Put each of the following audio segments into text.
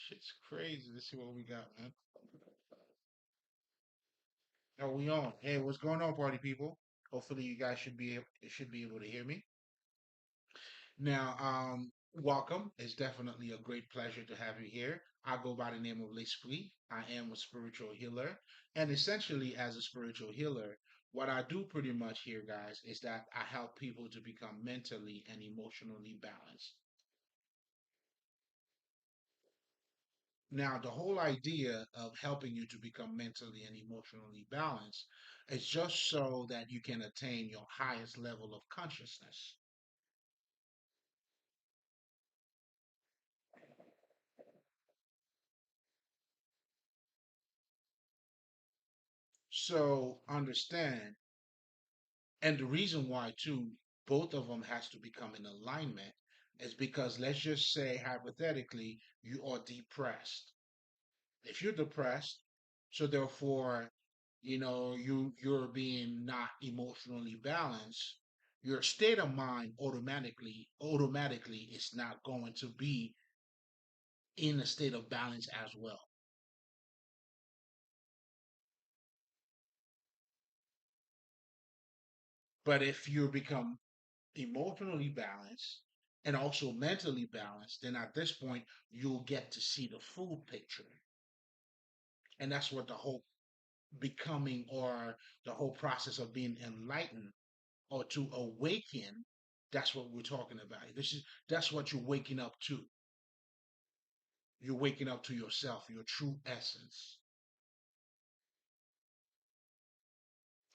Shit's crazy to see what we got, man. Oh, we on. Hey, what's going on, party people? Hopefully, you guys should be able to hear me. Now, welcome. It's definitely a great pleasure to have you here. I go by the name of Lespri. I am a spiritual healer, and essentially, as a spiritual healer, what I do pretty much here, guys, is that I help people to become mentally and emotionally balanced. Now, the whole idea of helping you to become mentally and emotionally balanced is just so that you can attain your highest level of consciousness. So understand, and the reason why too, both of them has to become in alignment is because let's just say hypothetically you are depressed. If you're depressed, so therefore, you're being not emotionally balanced, your state of mind automatically is not going to be in a state of balance as well. But if you become emotionally balanced and also mentally balanced, then at this point you'll get to see the full picture. And that's what the whole becoming or the whole process of being enlightened or to awaken, that's what we're talking about. That's what you're waking up to. You're waking up to yourself, your true essence.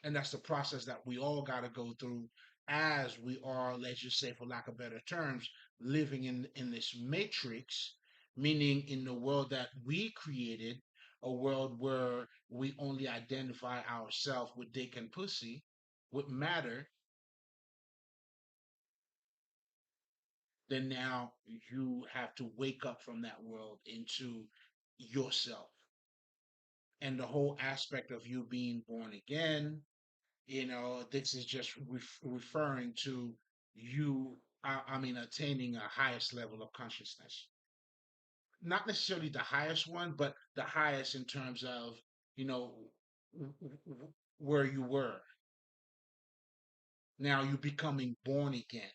And that's the process that we all got to go through as we are, let's just say, for lack of better terms, living in this matrix, meaning in the world that we created, a world where we only identify ourselves with dick and pussy, with matter. Then now you have to wake up from that world into yourself. And the whole aspect of you being born again, this is just referring to you, I mean, attaining a highest level of consciousness. Not necessarily the highest one, but the highest in terms of, you know, where you were. Now you're becoming born again.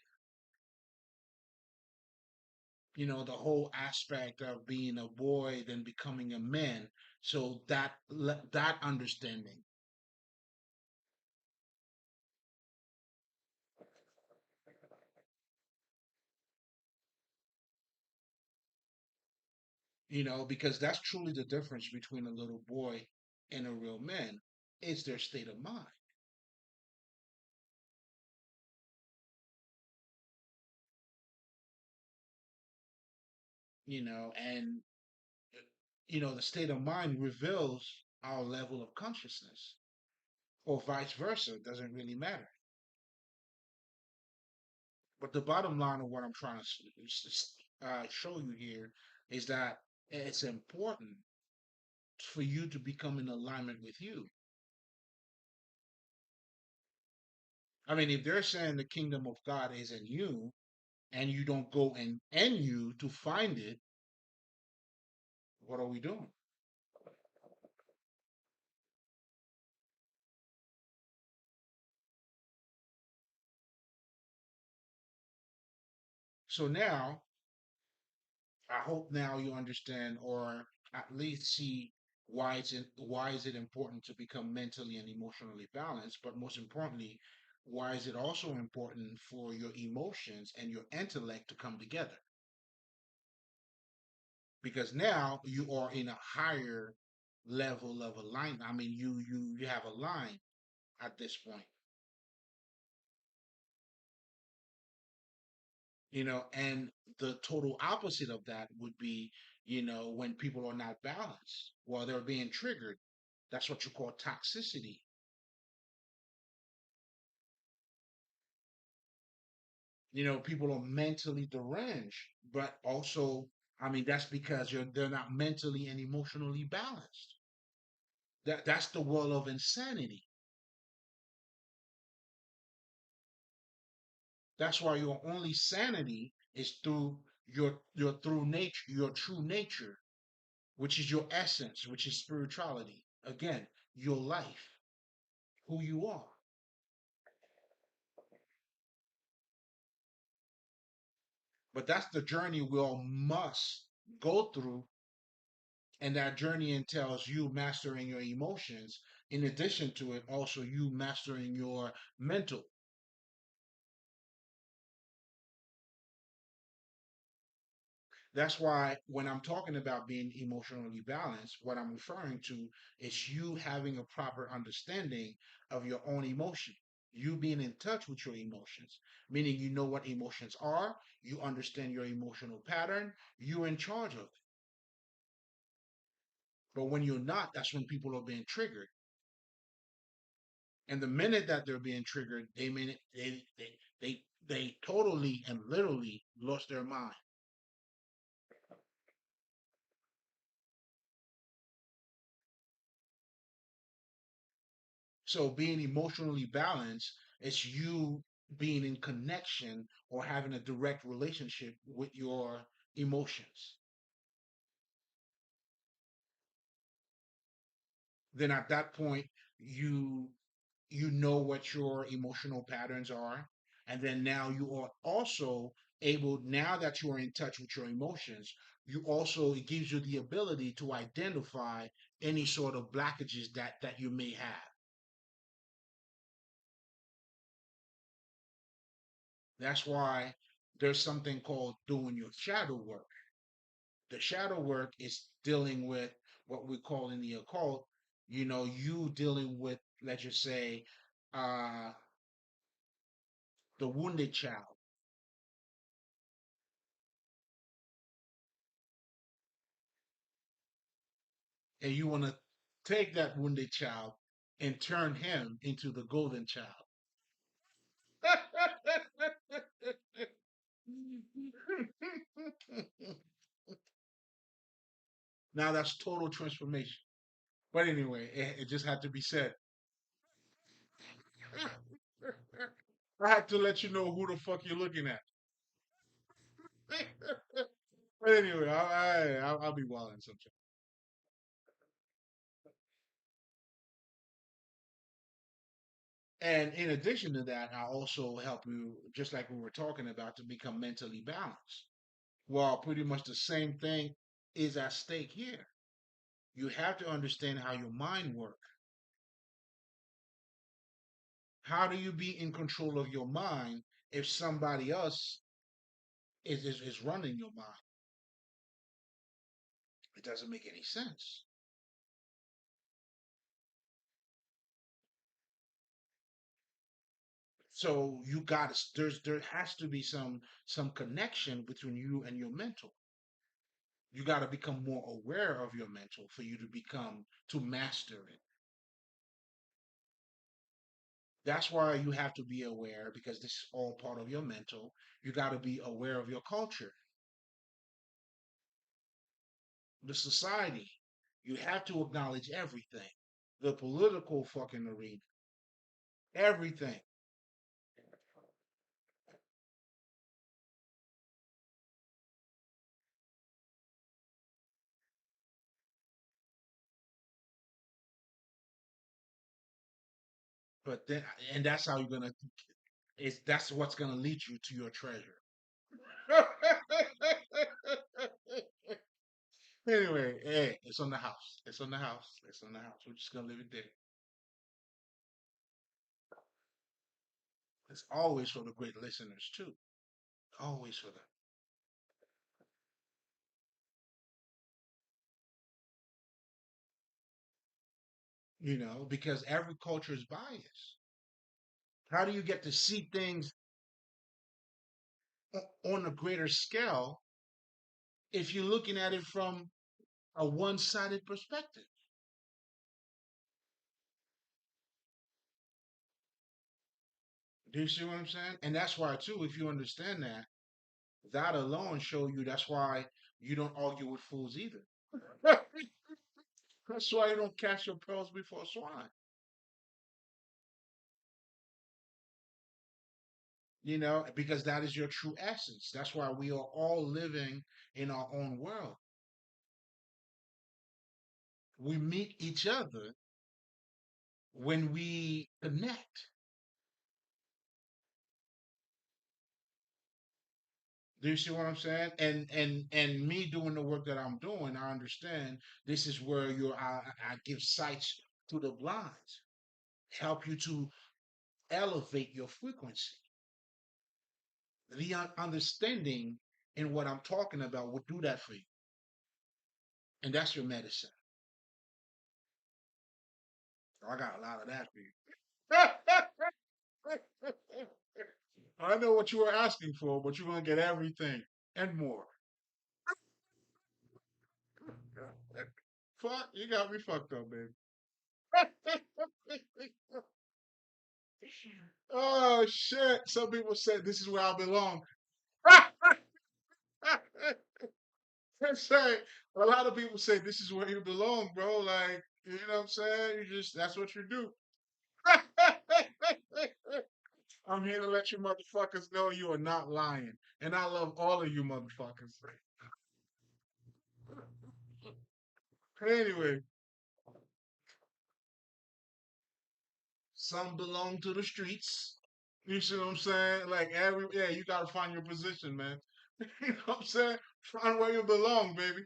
The whole aspect of being a boy then becoming a man. So that understanding, because that's truly the difference between a little boy and a real man is their state of mind. And the state of mind reveals our level of consciousness, or vice versa. It doesn't really matter. But the bottom line of what I'm trying to show you here is that it's important for you to become in alignment with you. I mean, if they're saying the kingdom of God is in you and you don't go in you to find it, what are we doing? So now, I hope now you understand or at least see why is it important to become mentally and emotionally balanced, but most importantly, why is it also important for your emotions and your intellect to come together? Because now you are in a higher level of alignment. I mean, you have a line at this point, and the total opposite of that would be, when people are not balanced, while they're being triggered. That's what you call toxicity. People are mentally deranged, but also, I mean, that's because they're not mentally and emotionally balanced. That's the world of insanity. That's why your only sanity is through your true nature, which is your essence, which is spirituality. Again, your life, who you are. But that's the journey we all must go through. And that journey entails you mastering your emotions. In addition to it, also you mastering your mental. That's why when I'm talking about being emotionally balanced, what I'm referring to is you having a proper understanding of your own emotion. You being in touch with your emotions, meaning you know what emotions are, you understand your emotional pattern, you're in charge of it. But when you're not, that's when people are being triggered. And the minute that they're being triggered, they totally and literally lost their mind. So being emotionally balanced is you being in connection or having a direct relationship with your emotions. Then at that point, you you know what your emotional patterns are, and then now you are also able, now that you are in touch with your emotions, you also, it gives you the ability to identify any sort of blockages that you may have. That's why there's something called doing your shadow work. The shadow work is dealing with what we call in the occult, you dealing with, let's just say, uh, the wounded child. And you want to take that wounded child and turn him into the golden child. Now that's total transformation. But anyway, it just had to be said. I had to let you know who the fuck you're looking at. But anyway, I'll be wilding sometimes. And in addition to that, I also help you, just like we were talking about, to become mentally balanced. Well, pretty much the same thing is at stake here. You have to understand how your mind works. How do you be in control of your mind if somebody else is running your mind? It doesn't make any sense. So you got to, there has to be some connection between you and your mental. You got to become more aware of your mental for you to become, to master it. That's why you have to be aware, because this is all part of your mental. You got to be aware of your culture, the society. You have to acknowledge everything, the political fucking arena, everything. But then, and that's how you're gonna. It's that's what's gonna lead you to your treasure. Anyway, hey, it's on the house. It's on the house. It's on the house. We're just gonna leave it there. It's always for the great listeners too. Always for them. Because every culture is biased. How do you get to see things on a greater scale if you're looking at it from a one-sided perspective? Do you see what I'm saying? And that's why too, if you understand that, that alone show you that's why you don't argue with fools either. That's why you don't cast your pearls before swine. Because that is your true essence. That's why we are all living in our own world. we meet each other when we connect. Do you see what I'm saying? And me doing the work that I'm doing, I understand this is where I give sights to the blind, help you to elevate your frequency. The understanding in what I'm talking about will do that for you, and that's your medicine. I got a lot of that for you. I know what you were asking for, but you're gonna get everything and more. Fuck, you got me fucked up, baby. Oh shit! Some people say this is where I belong. Say a lot of people say this is where you belong, bro. Like you know what I'm saying? You just that's what you do. I'm here to let you motherfuckers know you are not lying, and I love all of you motherfuckers. Anyway, some belong to the streets. You see what I'm saying? Like every yeah, you gotta find your position, man. You know what I'm saying? Find where you belong, baby.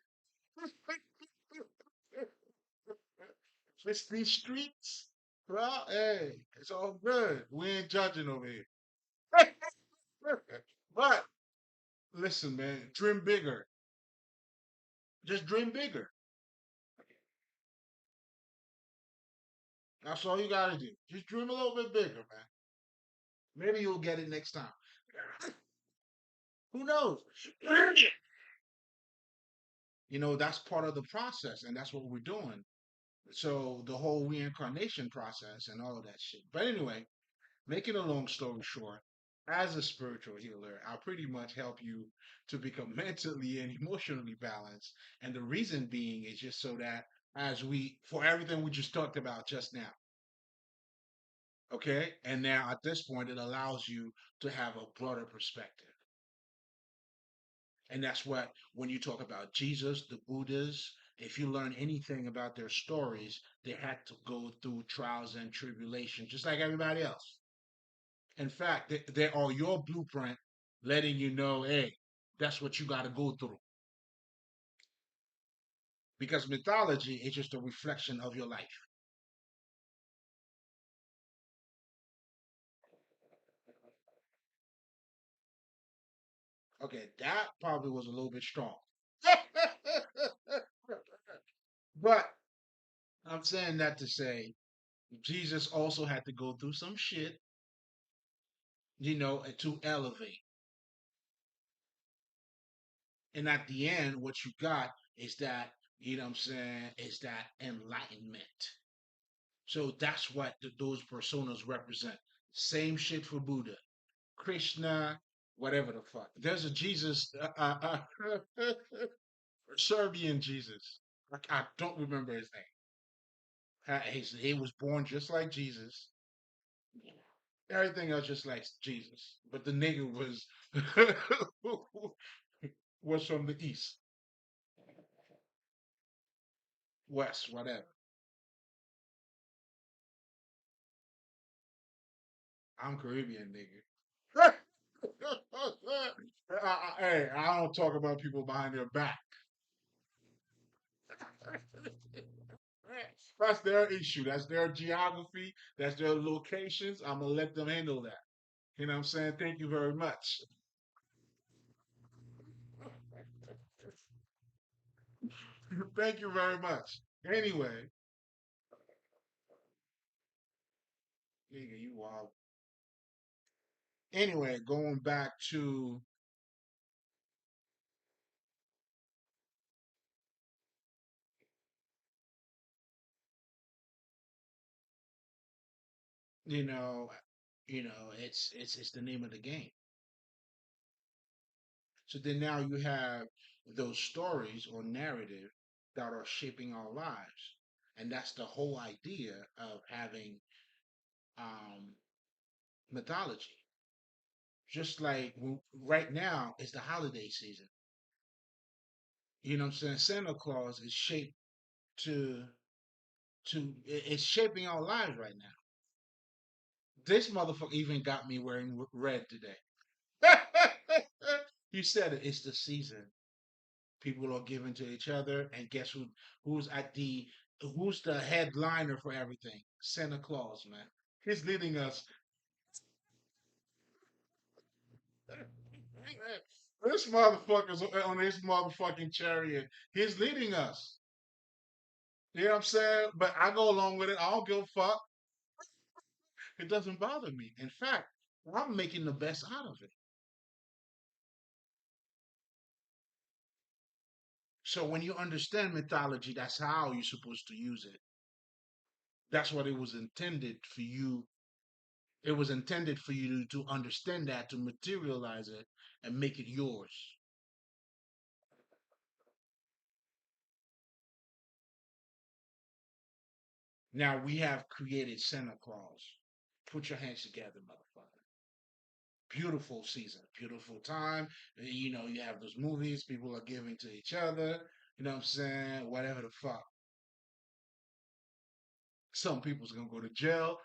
It's these streets. Well, hey, it's all good. We ain't judging over here. But listen, man, dream bigger. Just dream bigger. That's all you gotta do. Just dream a little bit bigger, man. Maybe you'll get it next time. Who knows? You know, that's part of the process, and that's what we're doing. So the whole reincarnation process and all of that shit. But anyway, making a long story short, as a spiritual healer, I pretty much help you to become mentally and emotionally balanced. And the reason being is just so that as we, for everything we just talked about just now, okay? And now at this point, it allows you to have a broader perspective. And that's what, when you talk about Jesus, the Buddhas, if you learn anything about their stories, they had to go through trials and tribulations, just like everybody else. In fact, they are your blueprint, letting you know, hey, that's what you got to go through. Because mythology is just a reflection of your life. Okay, that probably was a little bit strong. But I'm saying that to say Jesus also had to go through some shit, to elevate. And at the end, what you got is that, what I'm saying, is that enlightenment. So that's what those personas represent. Same shit for Buddha, Krishna, whatever the fuck. There's a Jesus, Serbian Jesus. I don't remember his name. He was born just like Jesus. Everything else just like Jesus. But the nigga was was from the east, west, whatever. I'm Caribbean, nigga. Hey, I don't talk about people behind their back. That's their issue. That's their geography. That's their locations. I'm gonna let them handle that. You know what I'm saying? Thank you very much. Thank you very much. Anyway, nigga, you wild. Anyway, going back to you know, it's the name of the game. So then now you have those stories or narrative that are shaping our lives. And that's the whole idea of having um, mythology. Just like right now is the holiday season. You know what I'm saying? Santa Claus is shaped to. it's shaping our lives right now. This motherfucker even got me wearing red today. You said it. It's the season. People are giving to each other, and guess who's at the who's the headliner for everything? Santa Claus, man. He's leading us. This motherfucker's on this motherfucking chariot. He's leading us. You know what I'm saying? But I go along with it. I don't give a fuck. It doesn't bother me. In fact, I'm making the best out of it. So when you understand mythology, that's how you're supposed to use it. That's what it was intended for you. It was intended for you to understand that, to materialize it, and make it yours. Now we have created Santa Claus. Put your hands together, motherfucker. Beautiful season, beautiful time. You know, you have those movies, people are giving to each other. You know what I'm saying? Whatever the fuck. Some people's gonna go to jail.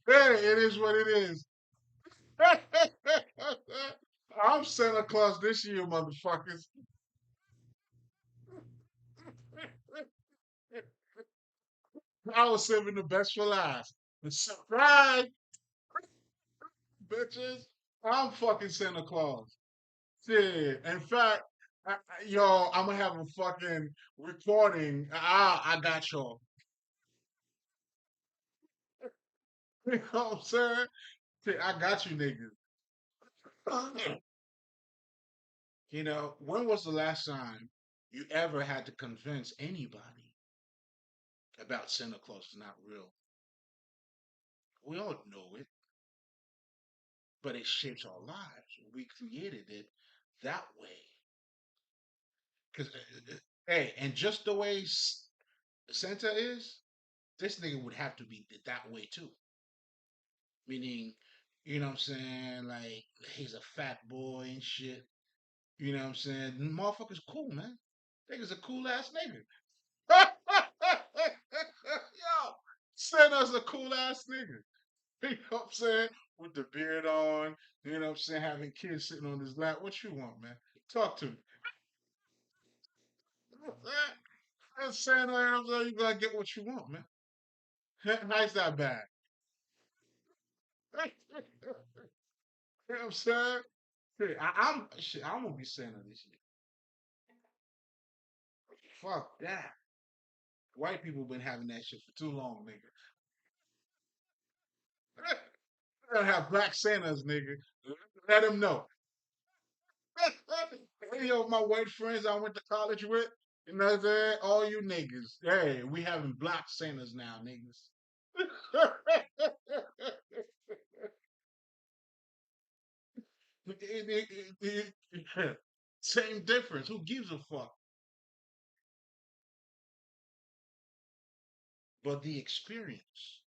Hey, it is what it is. I'm Santa Claus this year, motherfuckers. I was saving the best for last. The surprise, bitches. I'm fucking Santa Claus. Shit. In fact, yo, I'm gonna have a fucking recording. I got y'all. You know what I'm saying? Shit, I got you niggas. You know, when was the last time you ever had to convince anybody about Santa Claus is not real? We all know it, but it shapes our lives. We created it that way. Because, hey, and just the way Santa is, this nigga would have to be that way too. Meaning, you know what I'm saying? Like, he's a fat boy and shit. You know what I'm saying? Motherfucker's cool, man. Nigga's a cool ass nigga. Yo, Santa's a cool ass nigga. You know what I'm saying? With the beard on, you know what I'm saying? Having kids sitting on his lap. What you want, man? Talk to me. That's Santa, I'm saying, you gotta get what you want, man. How's that bad? You know what I'm saying? Shit, I'm gonna be Santa this year. Fuck that. White people been having that shit for too long, nigga. We gotta have black Santas, nigga. Let them know. Any of my white friends I went to college with, you know what I'm saying? All you niggas. Hey, we having black Santas now, niggas. Same difference. Who gives a fuck? But the experience,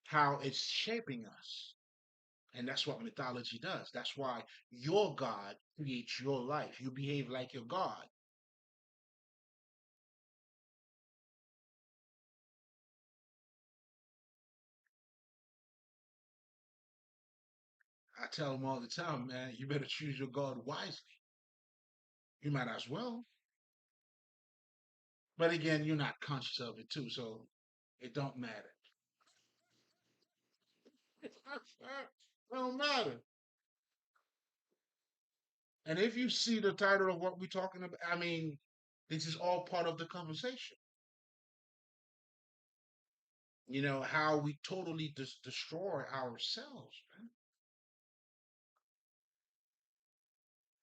how it's shaping us. And that's what mythology does. That's why your God creates your life. You behave like your God. I tell them all the time, man, you better choose your God wisely. You might as well. But again, you're not conscious of it too, so it don't matter. It don't matter. And if you see the title of what we're talking about, I mean, this is all part of the conversation. You know, how we totally destroy ourselves, man.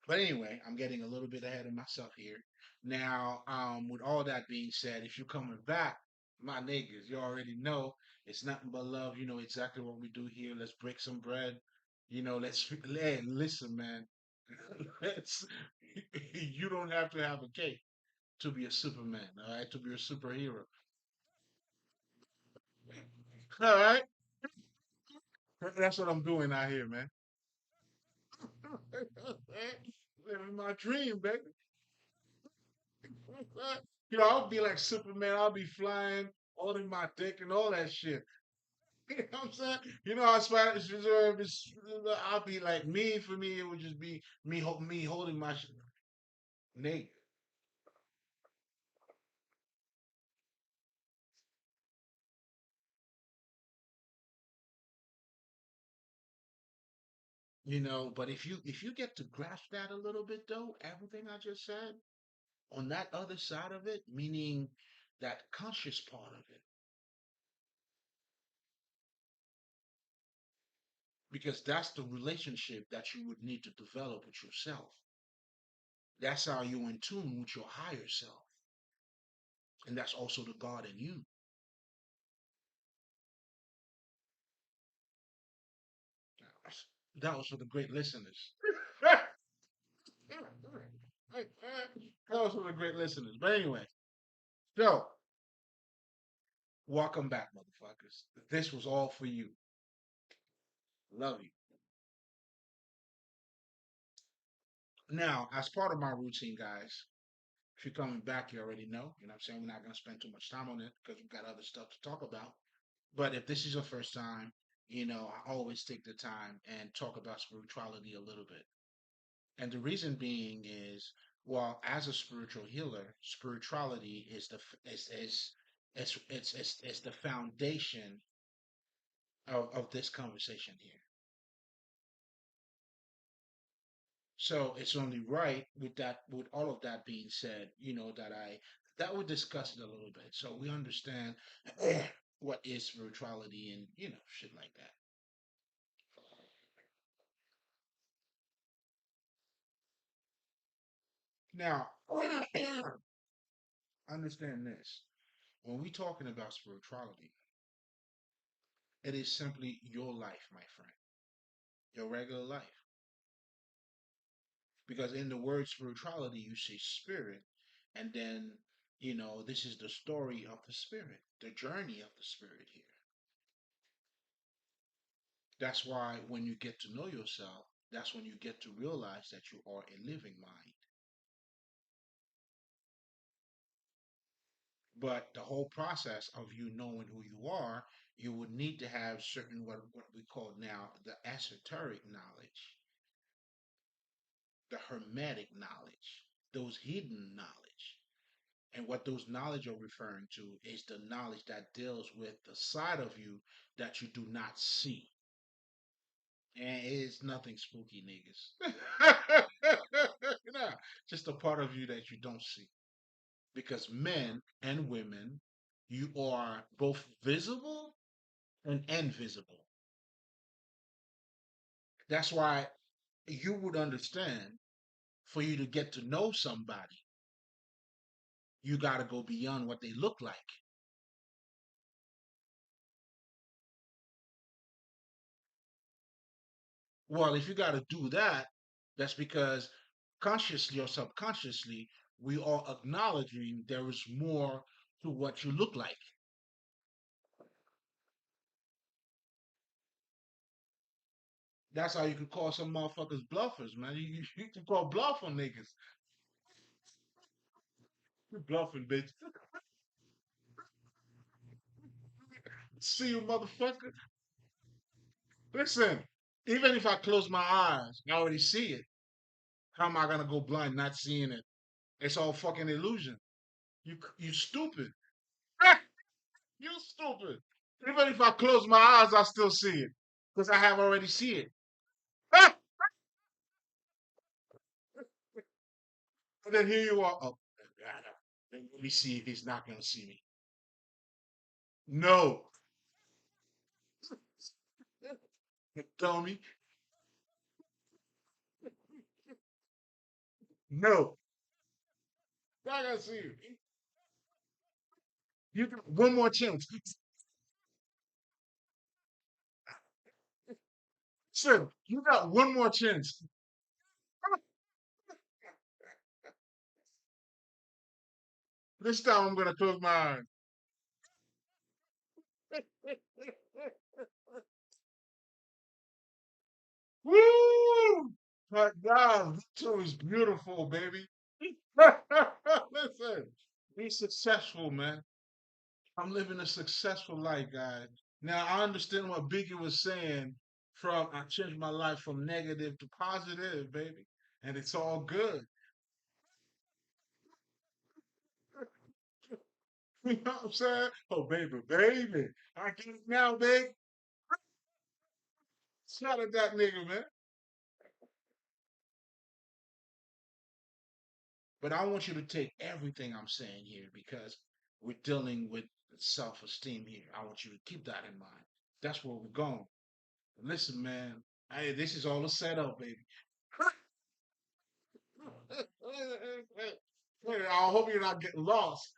But anyway, I'm getting a little bit ahead of myself here. Now, with all that being said, if you're coming back, my niggas, you already know it's nothing but love. You know exactly what we do here. Let's break some bread. You know, hey, listen, man. Let's. You don't have to have a cape to be a Superman. All right, to be a superhero. All right, that's what I'm doing out here, man. Living my dream, baby. I'll be like Superman. I'll be flying, holding my dick and all that shit. You know what I'm saying? How Spanish Reserve is. I'll be like me. For me, it would just be me holding my shit naked. But if you get to grasp that a little bit though, everything I just said on that other side of it, meaning that conscious part of it, because that's the relationship that you would need to develop with yourself. That's how you're in tune with your higher self, and that's also the God in you. That was for the great listeners. That was for the great listeners. But anyway, so welcome back, motherfuckers. This was all for you. Love you. Now, as part of my routine, guys, if you're coming back, you already know. You know what I'm saying? We're not going to spend too much time on it because we've got other stuff to talk about. But if this is your first time, I always take the time and talk about spirituality a little bit. And the reason being is, well, as a spiritual healer, spirituality is it's the foundation of this conversation here. So it's only right with all of that being said, that we discuss it a little bit. So we understand what is spirituality and, shit like that. Now, understand this. When we talking about spirituality, it is simply your life, my friend. Your regular life. Because in the word spirituality, you see spirit, and then, this is the story of the spirit, the journey of the spirit here. That's why when you get to know yourself, that's when you get to realize that you are a living mind. But the whole process of you knowing who you are, you would need to have certain what we call now the esoteric knowledge, the hermetic knowledge, those hidden knowledge. And what those knowledge are referring to is the knowledge that deals with the side of you that you do not see. And it's nothing spooky, niggas. Nah, just a part of you that you don't see. Because men and women, you are both visible and invisible. That's why you would understand for you to get to know somebody, you got to go beyond what they look like. Well, if you got to do that, that's because consciously or subconsciously, we are acknowledging there is more to what you look like. That's how you could call some motherfuckers bluffers, man. You can call bluff on niggas. You bluffing, bitch. See you, motherfucker. Listen, even if I close my eyes, I already see it. How am I gonna go blind not seeing it? It's all fucking illusion. You stupid. You stupid. Even if I close my eyes, I still see it because I have already see it. And then here you are. Oh, let me see if he's not gonna see me. No, tell me no. I gotta see you. You got one more chance. Sir, you got one more chance. This time I'm gonna close my eyes. Woo! My God, this show is beautiful, baby. Listen, be successful, man. I'm living a successful life, guys. Now I understand what Biggie was saying. From I changed my life from negative to positive, baby, and it's all good. You know what I'm saying? Oh, baby, baby, I get it now, big. Shout at that nigga, man. But I want you to take everything I'm saying here because we're dealing with self-esteem here. I want you to keep that in mind. That's where we're going. Listen, man. Hey, this is all a setup, baby. I hope you're not getting lost.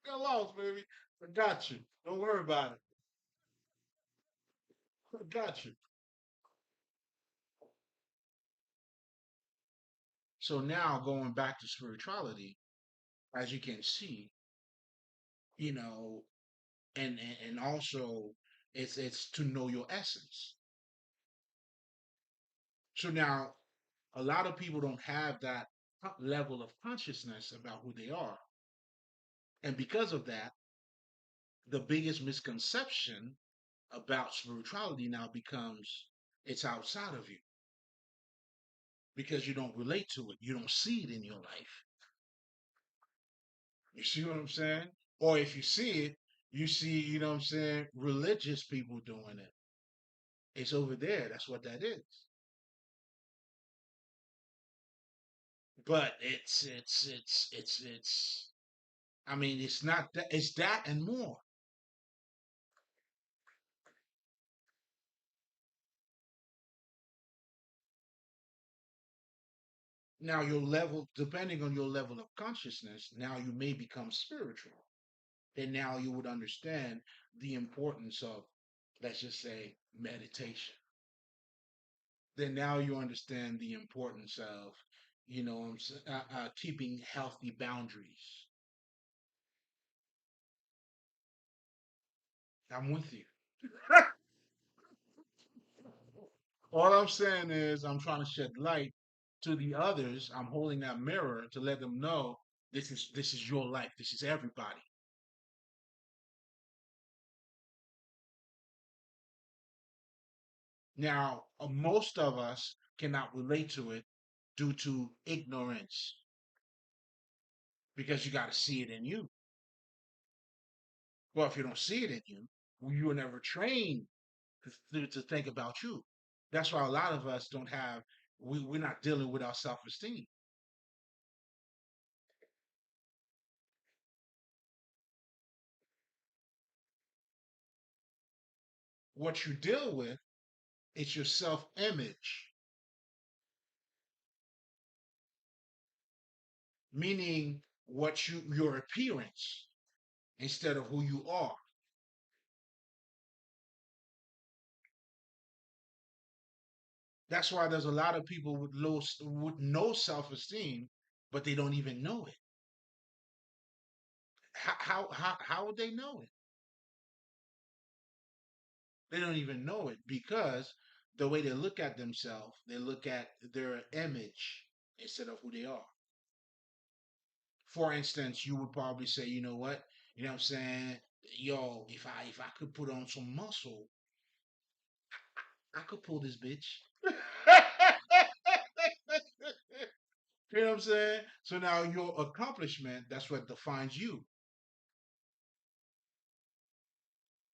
Get lost, baby. I got you. Don't worry about it. I got you. So now going back to spirituality, as you can see, you know, and also it's to know your essence. So now a lot of people don't have that level of consciousness about who they are. And because of that, the biggest misconception about spirituality now becomes it's outside of you because you don't relate to it. You don't see it in your life. You see what I'm saying? Or if you see it, you see, you know what I'm saying, religious people doing it. It's over there. That's what that is. But it's I mean, it's not that, it's that and more. Now, your level, depending on your level of consciousness, now you may become spiritual. And now you would understand the importance of, let's just say, meditation. Then now you understand the importance of, keeping healthy boundaries. I'm with you. All I'm saying is I'm trying to shed light to the others. I'm holding that mirror to let them know this is your life. This is everybody. Now, most of us cannot relate to it due to ignorance because you got to see it in you. Well, if you don't see it in you, you were never trained to think about you. That's why a lot of us don't have, we're not dealing with our self esteem. What you deal with is your self image, meaning your appearance instead of who you are. That's why there's a lot of people with no self esteem, but they don't even know it. How would they know it? They don't even know it because the way they look at themselves, they look at their image instead of who they are. For instance, you would probably say, you know what? You know what I'm saying? Yo, if I could put on some muscle, I could pull this bitch. You know what I'm saying? So now your accomplishment, that's what defines you.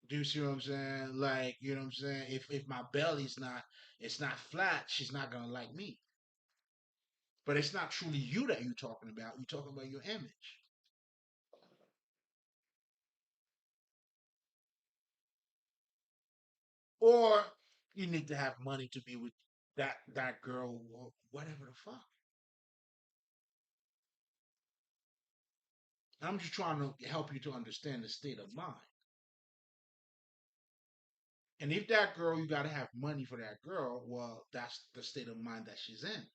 Do you see what I'm saying? Like, you know what I'm saying? If my belly's not it's not flat, she's not gonna like me. But it's not truly you that you're talking about. You're talking about your image. Or you need to have money to be with that girl or whatever the fuck. I'm just trying to help you to understand the state of mind. And if that girl, you got to have money for that girl, well, that's the state of mind that she's in,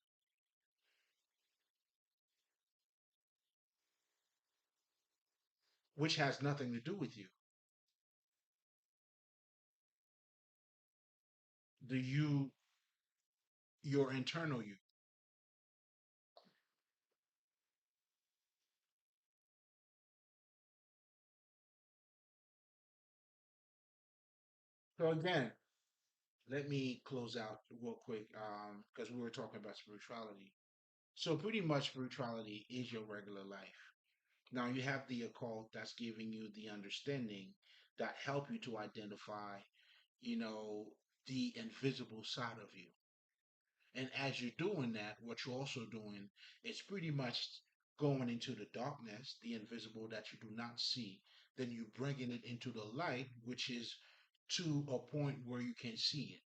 which has nothing to do with you. The you, your internal you. So again, let me close out real quick, because we were talking about spirituality. So pretty much spirituality is your regular life. Now you have the occult that's giving you the understanding that help you to identify, you know, the invisible side of you. And as you're doing that, what you're also doing is pretty much going into the darkness, the invisible that you do not see. Then you bringing it into the light, which is to a point where you can see it.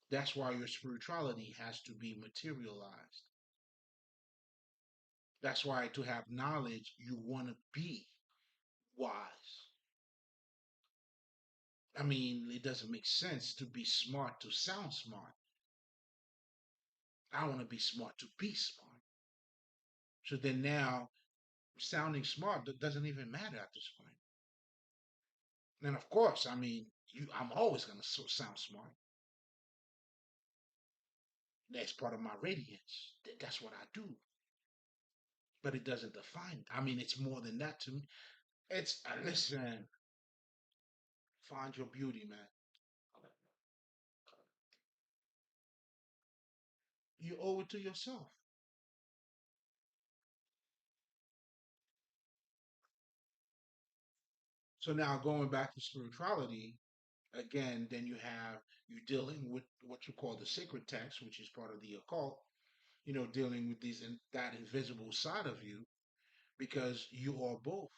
That's why your spirituality has to be materialized. That's why to have knowledge, you want to be wise. I mean, it doesn't make sense to be smart to sound smart. I want to be smart to be smart. So then now, sounding smart doesn't even matter at this point. And of course, I mean, I'm always going to sound smart. That's part of my radiance. That's what I do. But it doesn't define. I mean, it's more than that to me. It's listen. Find your beauty, man. You owe it to yourself. So now going back to spirituality, again, then you dealing with what you call the sacred text, which is part of the occult, dealing with that invisible side of you because you are both.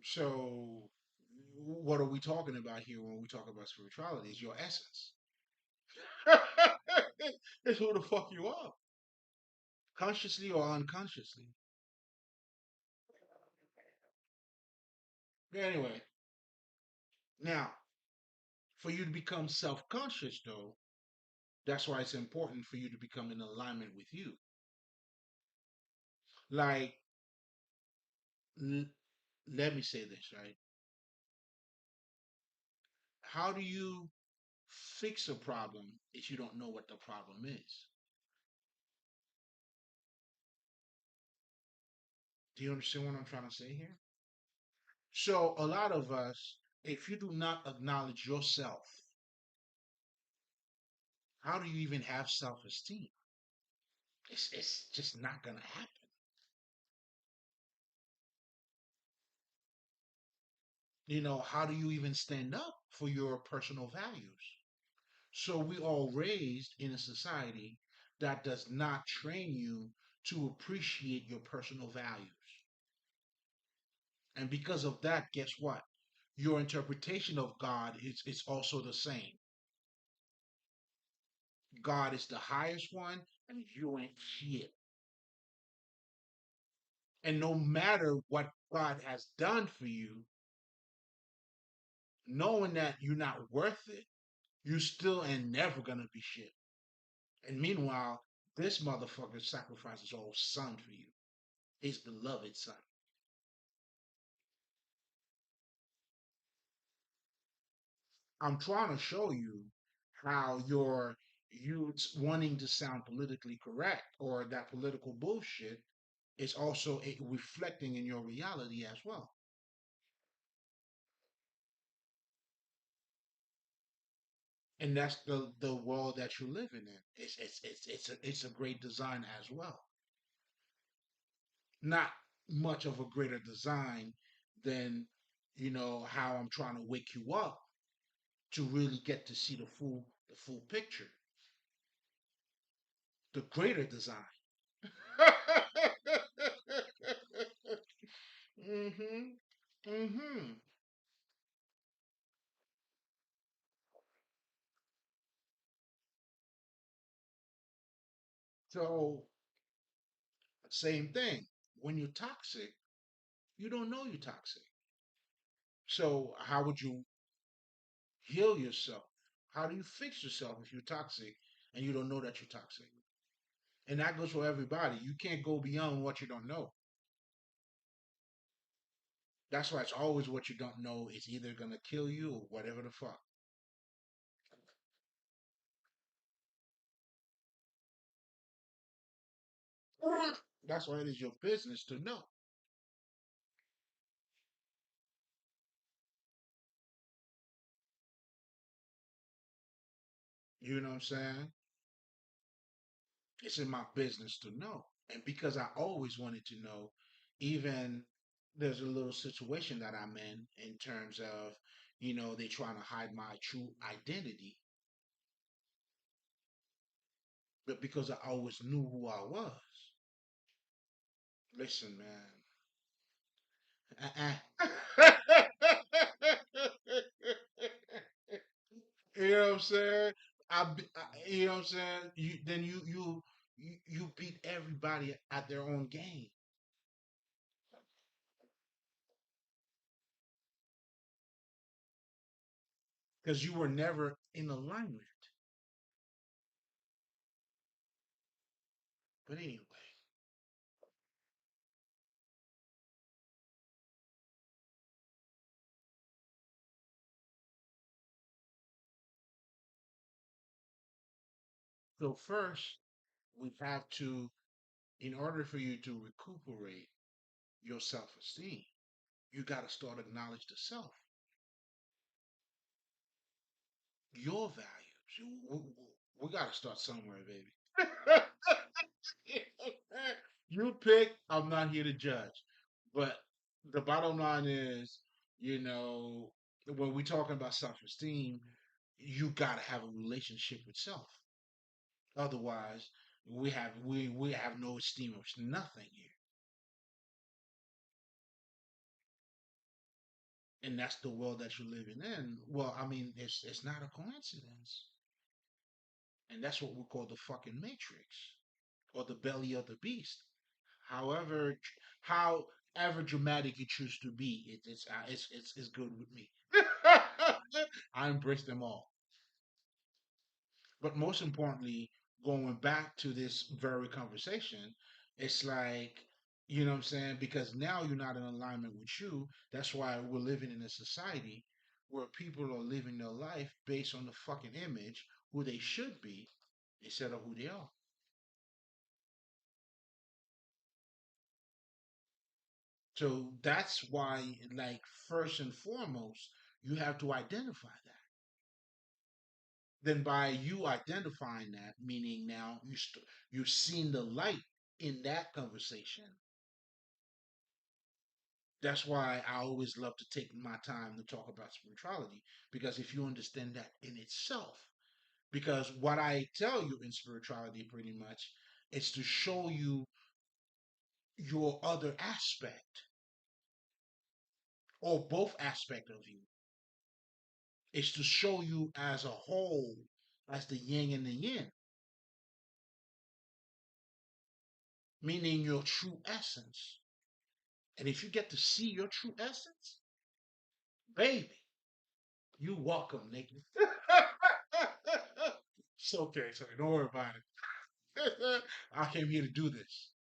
So what are we talking about here when we talk about spirituality? Is your essence. It's who the fuck you are, consciously or unconsciously. Anyway, now for you to become self-conscious though, that's why it's important for you to become in alignment with you. Like, l- let me say this, right? How do you fix a problem if you don't know what the problem is? Do you understand what I'm trying to say here? So, a lot of us, if you do not acknowledge yourself, how do you even have self esteem? It's just not going to happen. How do you even stand up for your personal values? So, we are raised in a society that does not train you to appreciate your personal values. And because of that, guess what? Your interpretation of God is also the same. God is the highest one, and you ain't shit. And no matter what God has done for you, knowing that you're not worth it, you still ain't never gonna be shit. And meanwhile, this motherfucker sacrificed his own son for you, his beloved son. I'm trying to show you how you wanting to sound politically correct or that political bullshit is also reflecting in your reality as well. And that's the world that you're living in. It's a great design as well. Not much of a greater design than how I'm trying to wake you up to really get to see the full picture, the greater design. Mhm. Mhm. So same thing. When you're toxic, you don't know you're toxic. So how would you heal yourself? How do you fix yourself if you're toxic and you don't know that you're toxic? And that goes for everybody. You can't go beyond what you don't know. That's why it's always what you don't know is either gonna kill you or whatever the fuck. That's why it is your business to know. You know what I'm saying? It's in my business to know. And because I always wanted to know, even there's a little situation that I'm in terms of, they trying to hide my true identity, but because I always knew who I was. Listen, man. Uh-uh. You know what I'm saying? You know what I'm saying? You beat everybody at their own game because you were never in alignment. But anyway, so first we have to, in order for you to recuperate your self-esteem, you got to start acknowledge the self, your values. We got to start somewhere, baby. You pick. I'm not here to judge, but the bottom line is, you know, when we're talking about self-esteem, you got to have a relationship with self. Otherwise, we have no esteem of nothing here, and that's the world that you're living in. Well, I mean, it's not a coincidence, and that's what we call the fucking matrix or the belly of the beast. However, however dramatic you choose to be, it's good with me. I embrace them all. But most importantly, going back to this very conversation, it's like, you know what I'm saying? Because now you're not in alignment with you. That's why we're living in a society where people are living their life based on the fucking image, who they should be, instead of who they are. So that's why, like, first and foremost, you have to identify that. Then, by you identifying that, meaning now you've seen the light in that conversation. That's why I always love to take my time to talk about spirituality, because if you understand that in itself, because what I tell you in spirituality pretty much is to show you your other aspect or both aspect of you. It's to show you as a whole, as the yin and the yin, meaning your true essence. And if you get to see your true essence, baby, you welcome, nigga. It's okay, sorry, don't worry about it. I came here to do this.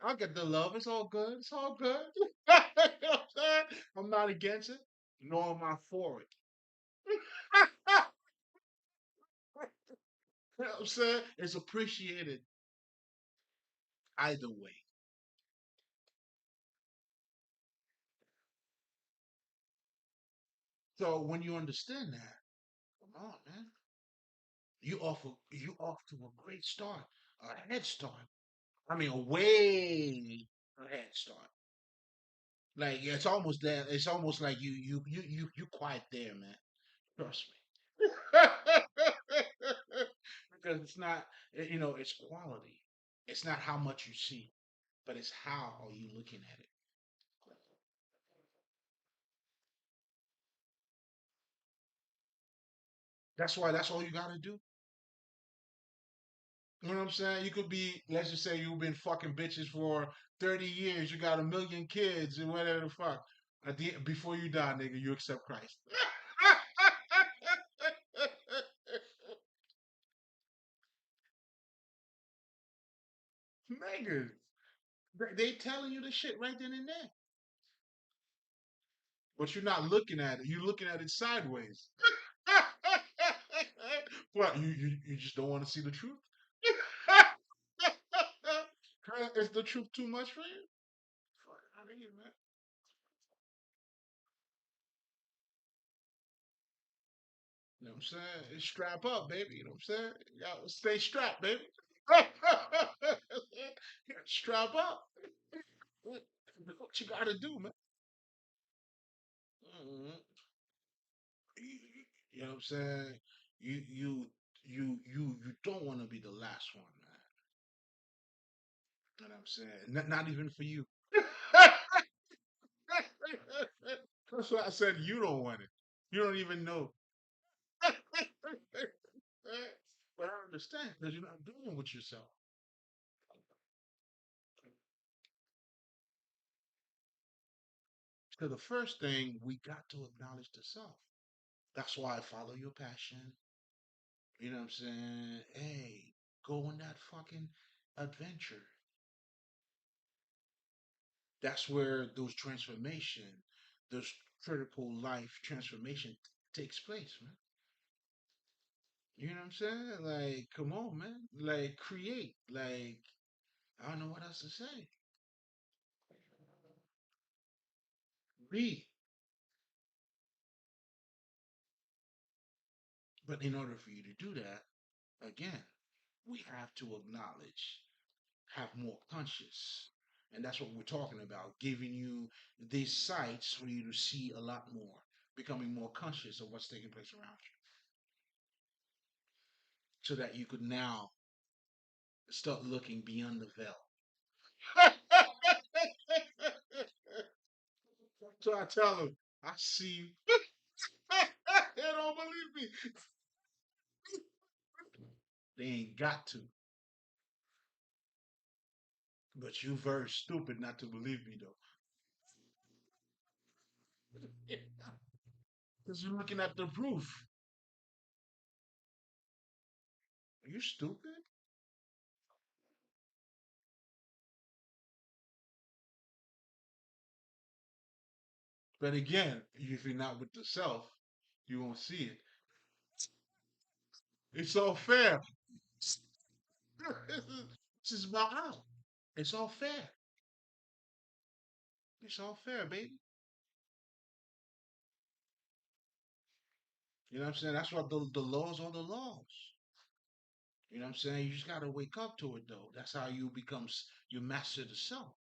I'll get the love. It's all good. It's all good. You know what I'm saying? I'm not against it, nor am I for it. You know what I'm saying? It's appreciated either way. So when you understand that, come on, man. You off to a great start, a head start. I mean, a way a head start. Like it's almost there. It's almost like you quite there, man. Trust me. Because it's not, it's quality. It's not how much you see, but it's how are you looking at it. That's why that's all you got to do. You know what I'm saying? You could be, let's just say you've been fucking bitches for 30 years. You got a million kids and whatever the fuck. Before you die, nigga, you accept Christ. Nigga, they telling you the shit right then and there. But you're not looking at it. You're looking at it sideways. What? You just don't want to see the truth? Is the truth too much for you? Fuck out of here, man. You know what I'm saying? Strap up, baby. You know what I'm saying? You gotta stay strapped, baby. Strap up. What you gotta do, man? Mhm. You know what I'm saying? You you you don't want to be the last one, man. You know what I'm saying? Not even for you. That's why I said you don't want it. You don't even know. But I understand because you're not doing with yourself. So the first thing we got to acknowledge the self. That's why I follow your passion. You know what I'm saying? Hey, go on that fucking adventure. That's where those transformation, those critical life transformation takes place, man. You know what I'm saying? Like, come on, man. Like, create. Like, I don't know what else to say. Read. But in order for you to do that, again, we have to acknowledge, have more conscious. And that's what we're talking about, giving you these sites for you to see a lot more, becoming more conscious of what's taking place around you, so that you could now start looking beyond the veil. So I tell them, I see you. They don't believe me. They ain't got to. But you very stupid not to believe me though. Because you're looking at the proof. Are you stupid? But again, if you're not with the self, you won't see it. It's all fair. This is about us. It's all fair. It's all fair, baby. You know what I'm saying? That's what the laws are the laws. You know what I'm saying? You just gotta wake up to it though. That's how you become you master the self.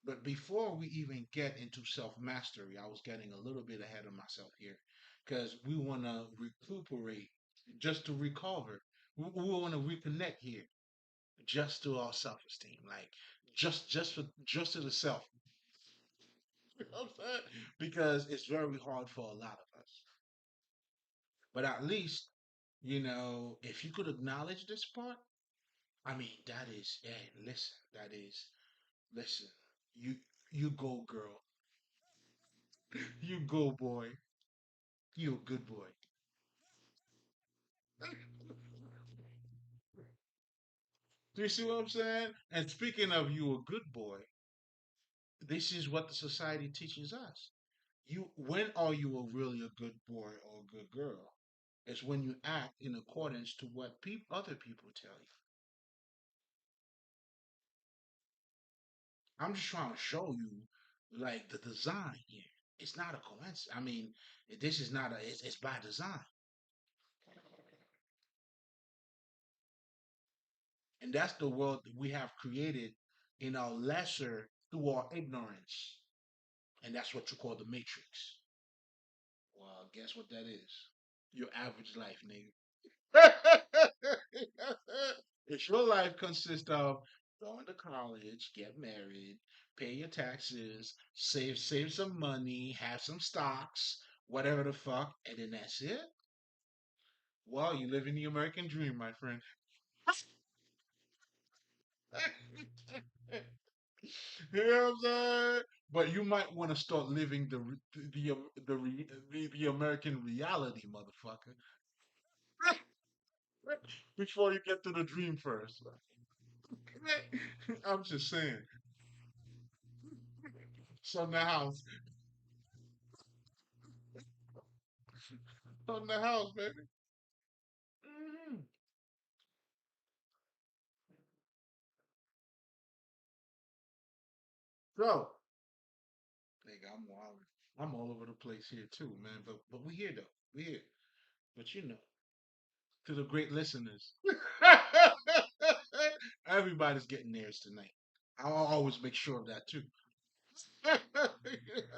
But before we even get into self mastery, I was getting a little bit ahead of myself here because we want to recuperate just to recover. We want to reconnect here just to our self esteem, like just to the self. You know what I'm saying? Because it's very hard for a lot of us. But at least, if you could acknowledge this part, I mean, that is, hey, listen, that is, listen, you you go, girl, you go, boy, you a good boy. Do you see what I'm saying? And speaking of you a good boy, this is what the society teaches us. When are you really a good boy or a good girl? It's when you act in accordance to what other people tell you. I'm just trying to show you, like the design here. It's not a coincidence. I mean, this is not a. It's by design, and that's the world that we have created in our lesser through our ignorance, and that's what you call the matrix. Well, guess what that is? Your average life, nigga. If your life consists of going to college, get married, pay your taxes, save some money, have some stocks, whatever the fuck, and then that's it. Well, you live in the American dream, my friend. You know what I'm saying? But you might want to start living the American reality, motherfucker, before you get to the dream first. I'm just saying. So now, on the house, baby. Mhm. So, nigga, I'm all over the place here too, man. But we here though. We here. But to the great listeners, everybody's getting theirs tonight. I'll always make sure of that too. You know what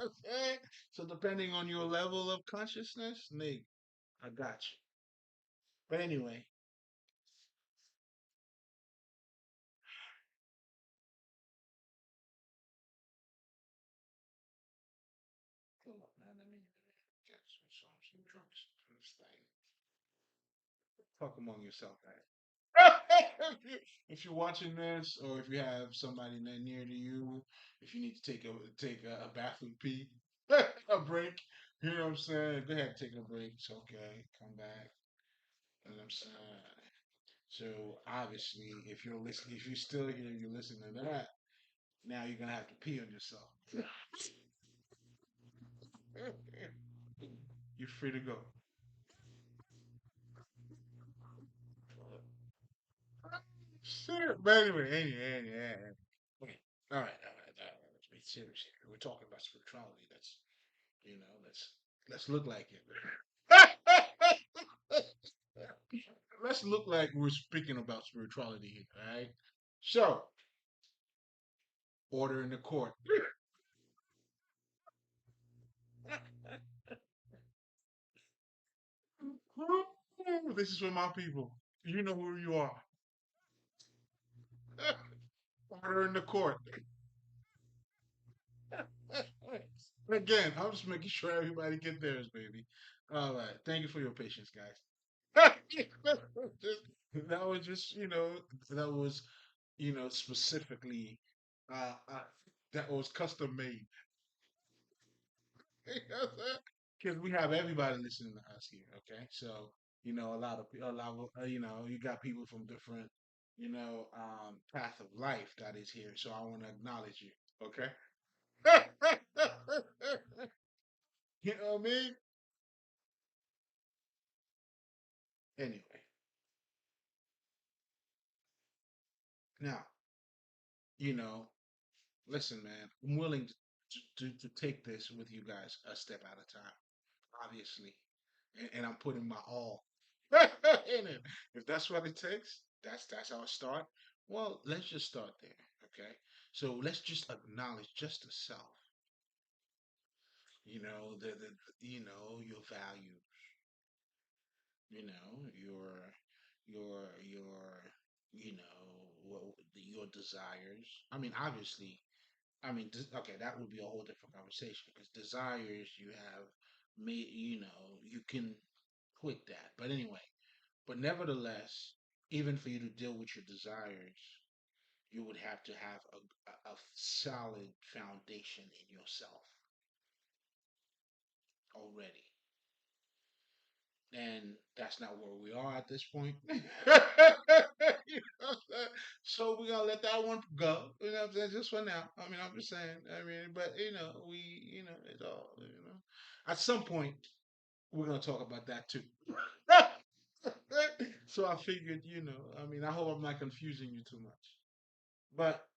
I'm saying? So depending on your level of consciousness, nigga, I got you. But anyway, hold up, man. Let me get some drugs for this thing. Talk among yourself, man. If you're watching this, or if you have somebody near to you, if you need to take a bathroom pee, a break, you know what I'm saying? Go ahead, take a break. It's okay. Come back. You know what I'm saying? So obviously, if you're still here, you're listening to that. Now you're gonna have to pee on yourself. You're free to go. Sure. But anyway. Okay. All right. Let's be serious here. We're talking about spirituality. Let's look like it. Let's look like we're speaking about spirituality here, all right? So, order in the court. This is for my people. You know who you are. Order in the court. Again, I'm just making sure everybody get theirs, baby. All right. Thank you for your patience, guys. That was just, that was, specifically, uh, that was custom made. Because we have everybody listening to us here. Okay, so a lot of you got people from different path of life that is here. So I want to acknowledge you. Okay. You know what I mean? Anyway, now you know. Listen, man. I'm willing to take this with you guys a step at a time. Obviously, and I'm putting my all in it. If that's what it takes, that's how I start. Well, let's just start there, okay? So let's just acknowledge just the self. Your value. Your your desires. I mean, obviously, okay, that would be a whole different conversation because desires you have made, you can quit that. But anyway, but nevertheless, even for you to deal with your desires, you would have to have a solid foundation in yourself already. And that's not where we are at this point. You know so we're gonna let that one go. You know what I'm saying? Just for now. I mean, I'm just saying. I mean, but it's all. At some point, we're gonna talk about that too. So I figured, I mean, I hope I'm not confusing you too much. But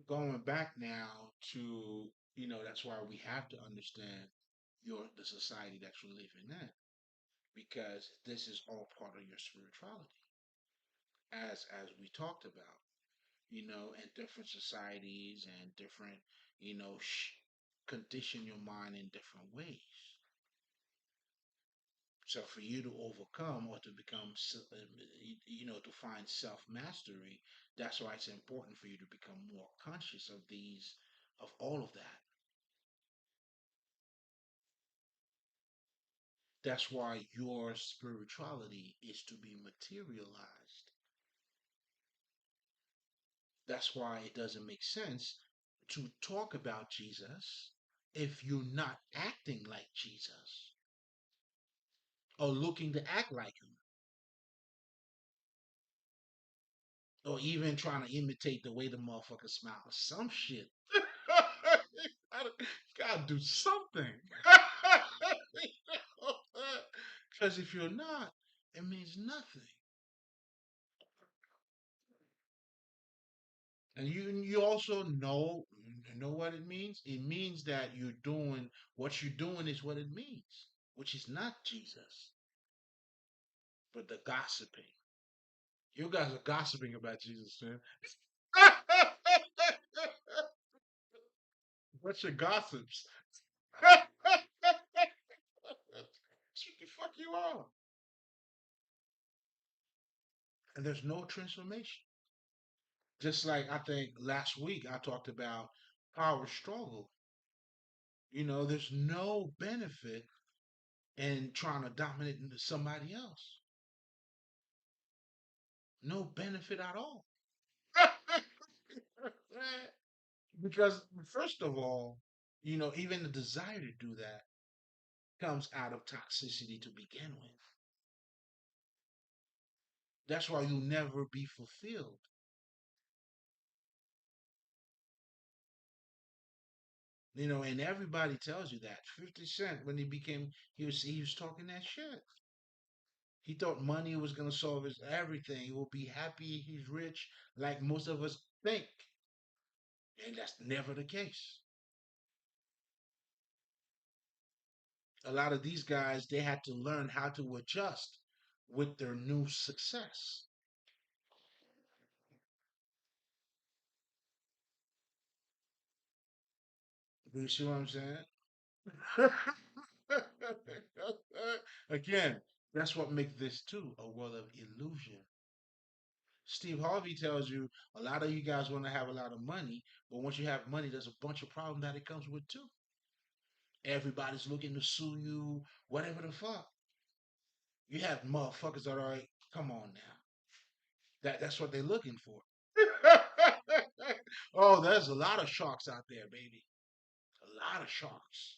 going back now to, that's why we have to understand the society that you live in, because this is all part of your spirituality, as we talked about, and different societies and different, condition your mind in different ways. So for you to overcome or to become, to find self mastery, that's why it's important for you to become more conscious of all of that. That's why your spirituality is to be materialized. That's why it doesn't make sense to talk about Jesus if you're not acting like Jesus or looking to act like him or even trying to imitate the way the motherfucker smiles. Some shit. Gotta do something. Because if you're not, it means nothing. And you also know what it means. It means that you're doing what you're doing is what it means, which is not Jesus, but the gossiping. You guys are gossiping about Jesus, man. What's your gossips? That's what the fuck you are. And there's no transformation. Just like I think last week I talked about power struggle. There's no benefit in trying to dominate into somebody else. No benefit at all. Because first of all, even the desire to do that comes out of toxicity to begin with. That's why you'll never be fulfilled. And everybody tells you that. 50 Cent, when he was talking that shit. He thought money was gonna solve his everything. He will be happy, he's rich, like most of us think. And that's never the case. A lot of these guys, they had to learn how to adjust with their new success. Do you see what I'm saying? Again, that's what makes this too a world of illusion. Steve Harvey tells you a lot of you guys want to have a lot of money, but once you have money, there's a bunch of problems that it comes with too. Everybody's looking to sue you, whatever the fuck. You have motherfuckers that are like, come on now. That's what they're looking for. Oh, there's a lot of sharks out there, baby. A lot of sharks.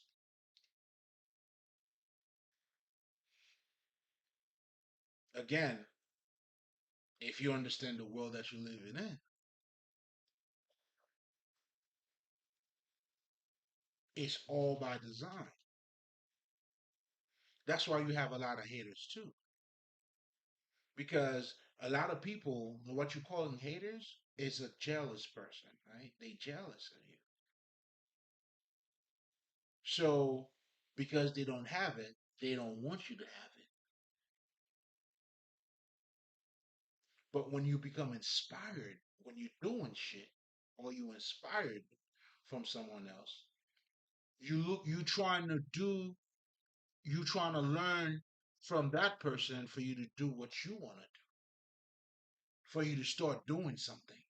Again, if you understand the world that you're living in, it's all by design. That's why you have a lot of haters too. Because a lot of people, what you call them haters, is a jealous person, right? They jealous of you. So because they don't have it, they don't want you to have it. But when you become inspired, when you're doing shit, or you inspired from someone else, you trying to learn from that person for you to do what you want to do, for you to start doing something.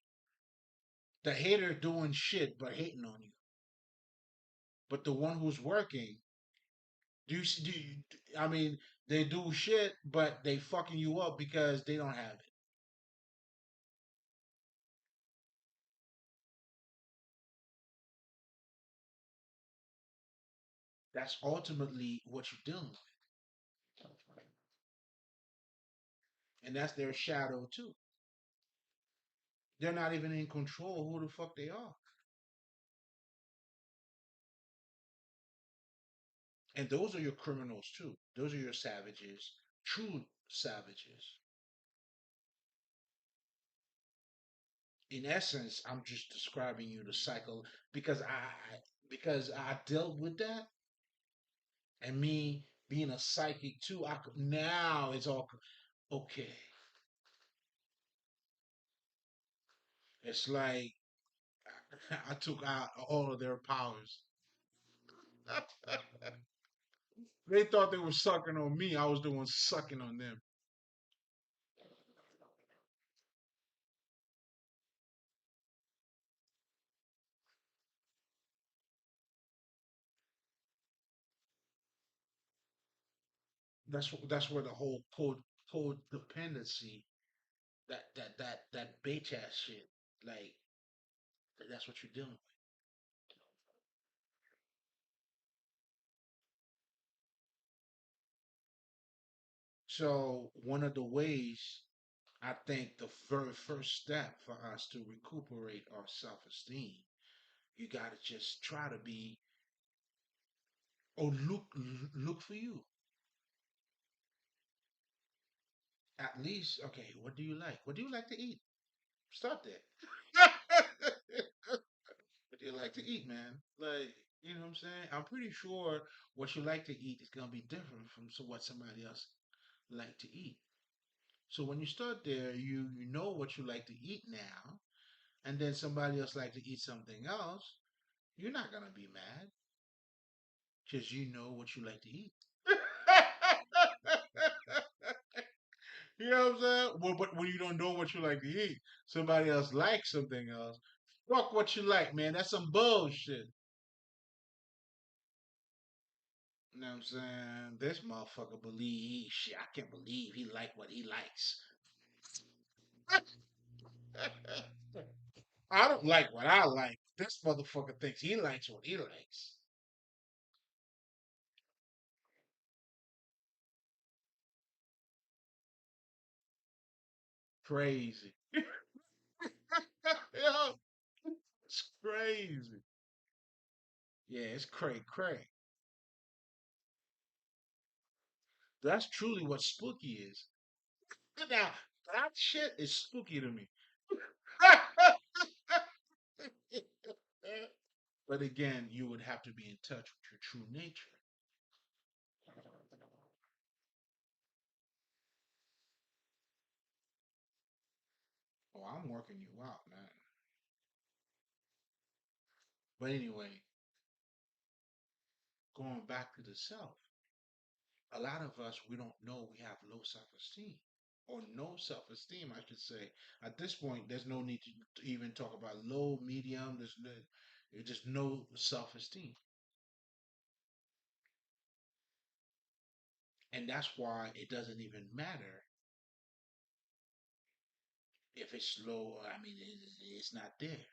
The hater doing shit but hating on you. But the one who's working, do you see? I mean, they do shit, but they fucking you up because they don't have it. That's ultimately what you're dealing with, and that's their shadow too. They're not even in control of who the fuck they are, and those are your criminals too. Those are your savages, true savages. In essence, I'm just describing you the cycle because I dealt with that, and me being a psychic too. Now it's all okay. It's like I took out all of their powers. They thought they were sucking on me. I was doing sucking on them. That's where the whole codependency, that bitch ass shit. Like that's what you're dealing with. So one of the ways I think the very first step for us to recuperate our self-esteem, you got to just try to be, oh, look for you. At least, okay, what do you like? What do you like to eat? Start there. do you like to eat, man? Like, you know what I'm saying? I'm pretty sure what you like to eat is gonna be different from what somebody else like to eat. So when you start there, you know what you like to eat now, and then somebody else like to eat something else. You're not gonna be mad because you know what you like to eat. You know what I'm saying? Well, but when you don't know what you like to eat, somebody else likes something else. Fuck what you like, man. That's some bullshit. You know what I'm saying? This motherfucker believe shit. I can't believe he like what he likes. I don't like what I like. This motherfucker thinks he likes what he likes. Crazy. Yo, it's crazy. Yeah, it's cray cray. That's truly what spooky is. Now, that shit is spooky to me. But again, you would have to be in touch with your true nature. Oh, I'm working you out, man. But anyway, going back to the self, a lot of us, we don't know we have low self esteem or no self esteem, I should say. At this point, there's no need to even talk about low, medium, there's just no self esteem. And that's why it doesn't even matter if it's low. I mean, it's not there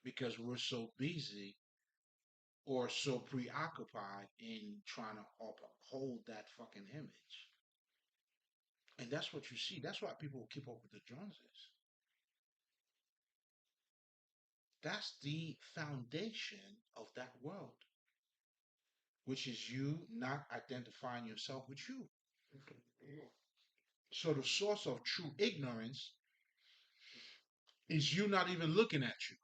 because we're so busy or so preoccupied in trying to uphold that fucking image. And that's what you see. That's why people keep up with the Joneses. That's the foundation of that world, which is you not identifying yourself with you. So the source of true ignorance is you not even looking at you.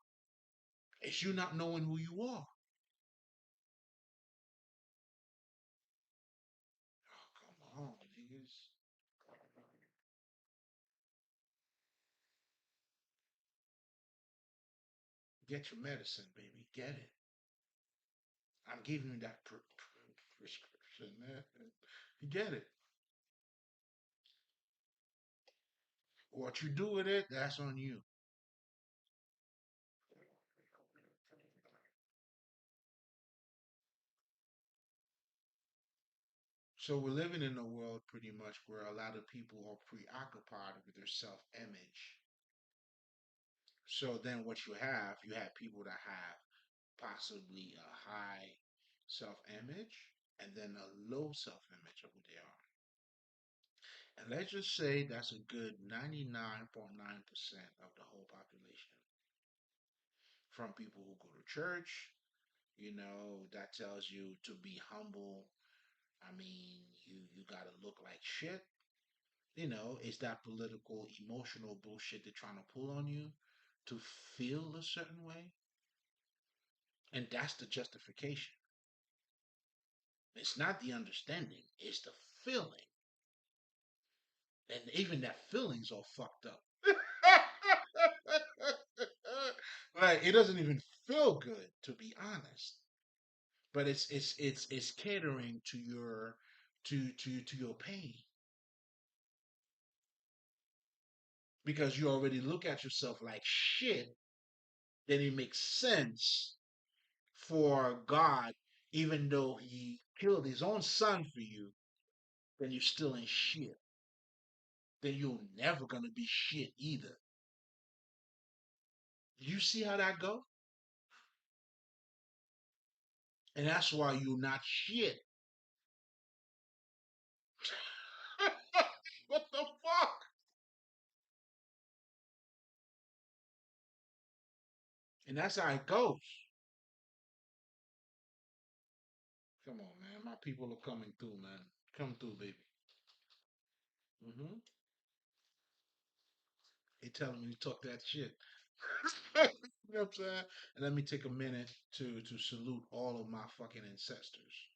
It's you not knowing who you are. Oh, come on, niggas. Get your medicine, baby. Get it. I'm giving you that prescription, man. You get it. What you do with it, that's on you. So we're living in a world pretty much where a lot of people are preoccupied with their self-image. So then what you have people that have possibly a high self-image and then a low self-image of who they are. And let's just say that's a good 99.9% of the whole population. From people who go to church, that tells you to be humble. I mean, you gotta look like shit. It's that political, emotional bullshit they're trying to pull on you to feel a certain way. And that's the justification. It's not the understanding, it's the feeling. And even that feeling's all fucked up. Like it doesn't even feel good, to be honest. But it's catering to your pain. Because you already look at yourself like shit, then it makes sense for God, even though he killed his own son for you, then you're still in shit. Then you're never gonna be shit either. You see how that go? And that's why you're not shit. What the fuck? And that's how it goes. Come on, man. My people are coming through, man. Come through, baby. They telling me to talk that shit. You know what I'm saying? And let me take a minute to salute all of my fucking ancestors,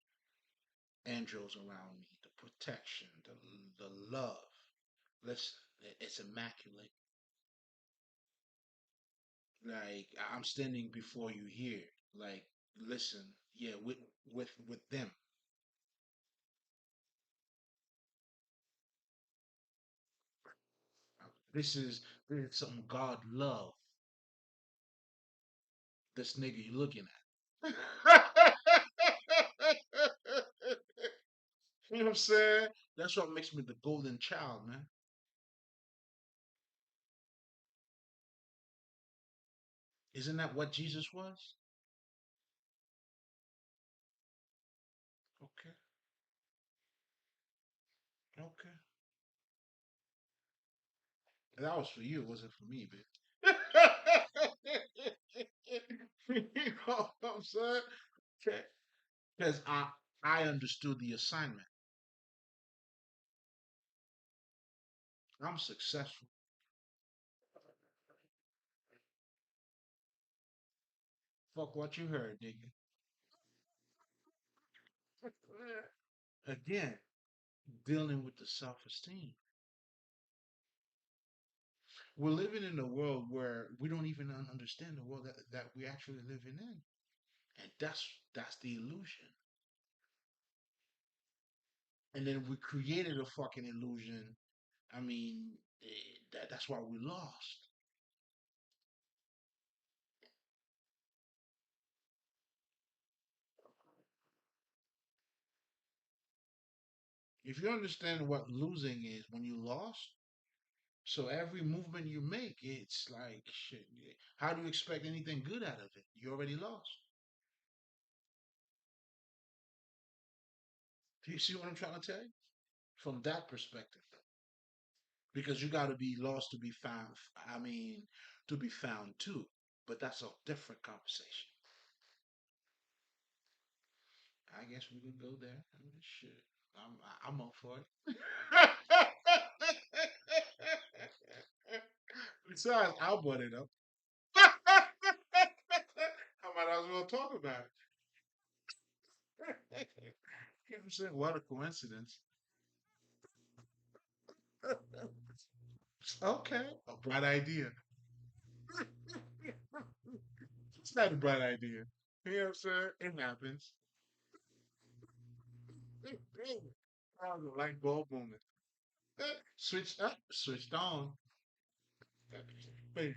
angels around me, the protection, the love. Listen, it's immaculate. Like I'm standing before you here. Like, listen, yeah, with them. This is something God love. This nigga you looking at. You know what I'm saying? That's what makes me the golden child, man. Isn't that what Jesus was? Okay, okay. That was for you, it wasn't for me, bitch. You know what I'm saying? Okay. Because I understood the assignment. I'm successful. Fuck what you heard, nigga. Again, dealing with the self-esteem. We're living in a world where we don't even understand the world that we actually living in. And that's the illusion. And then we created a fucking illusion. I mean, that's why we lost. If you understand what losing is when you lost, so every movement you make, it's like shit. How do you expect anything good out of it? You already lost. Do you see what I'm trying to tell you? From that perspective, because you got to be lost to be found. I mean, to be found too. But that's a different conversation. I guess we can go there. I mean, shit. I'm up for it. Besides, I brought it up. How about I was going to talk about it? You know what I'm saying? What a coincidence. Okay, a bright idea. It's not a bright idea. You know what I'm saying? It happens. Oh, the light bulb moment. Switched up, switched on. Wait,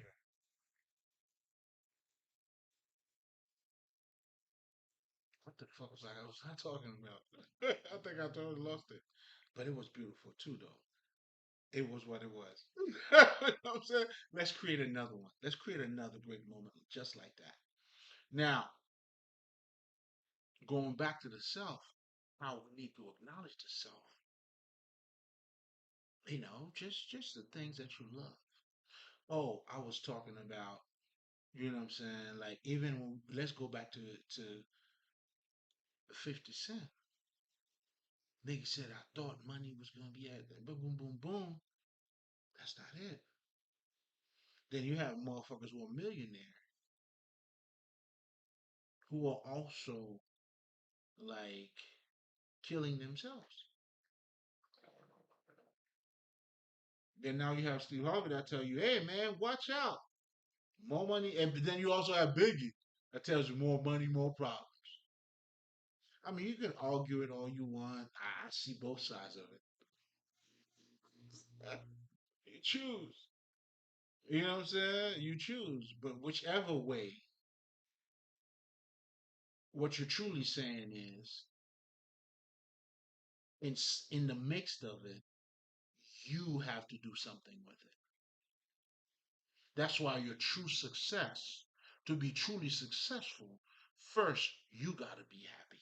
what the fuck was I talking about? I think I totally lost it. But it was beautiful too, though. It was what it was. You know what I'm saying? Let's create another one. Let's create another great moment just like that. Now, going back to the self, how we need to acknowledge the self. Just the things that you love. Oh, I was talking about, you know what I'm saying? Like even let's go back to 50 Cent. Nigga said I thought money was gonna be at boom boom boom boom. That's not it. Then you have motherfuckers who are millionaire who are also like killing themselves. Then now you have Steve Harvey that tell you, hey man, watch out. More money. And then you also have Biggie that tells you more money, more problems. I mean, you can argue it all you want. I see both sides of it. You choose. You know what I'm saying? You choose. But whichever way, what you're truly saying is, in the mix of it, you have to do something with it. That's why your true success, to be truly successful, first you got to be happy.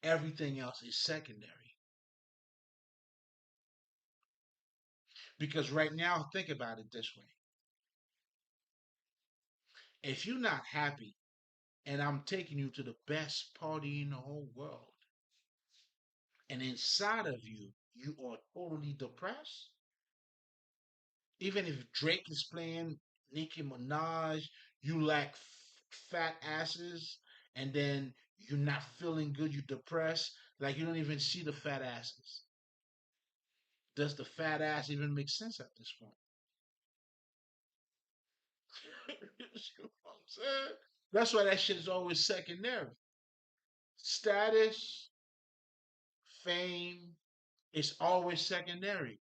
Everything else is secondary. Because right now, think about it this way: if you're not happy, and I'm taking you to the best party in the whole world, and inside of you, you are totally depressed, even if Drake is playing Nicki Minaj, you lack fat asses, and then you're not feeling good, you're depressed, like you don't even see the fat asses. Does the fat ass even make sense at this point? You see what I'm saying? That's why that shit is always secondary. Status, fame, is always secondary.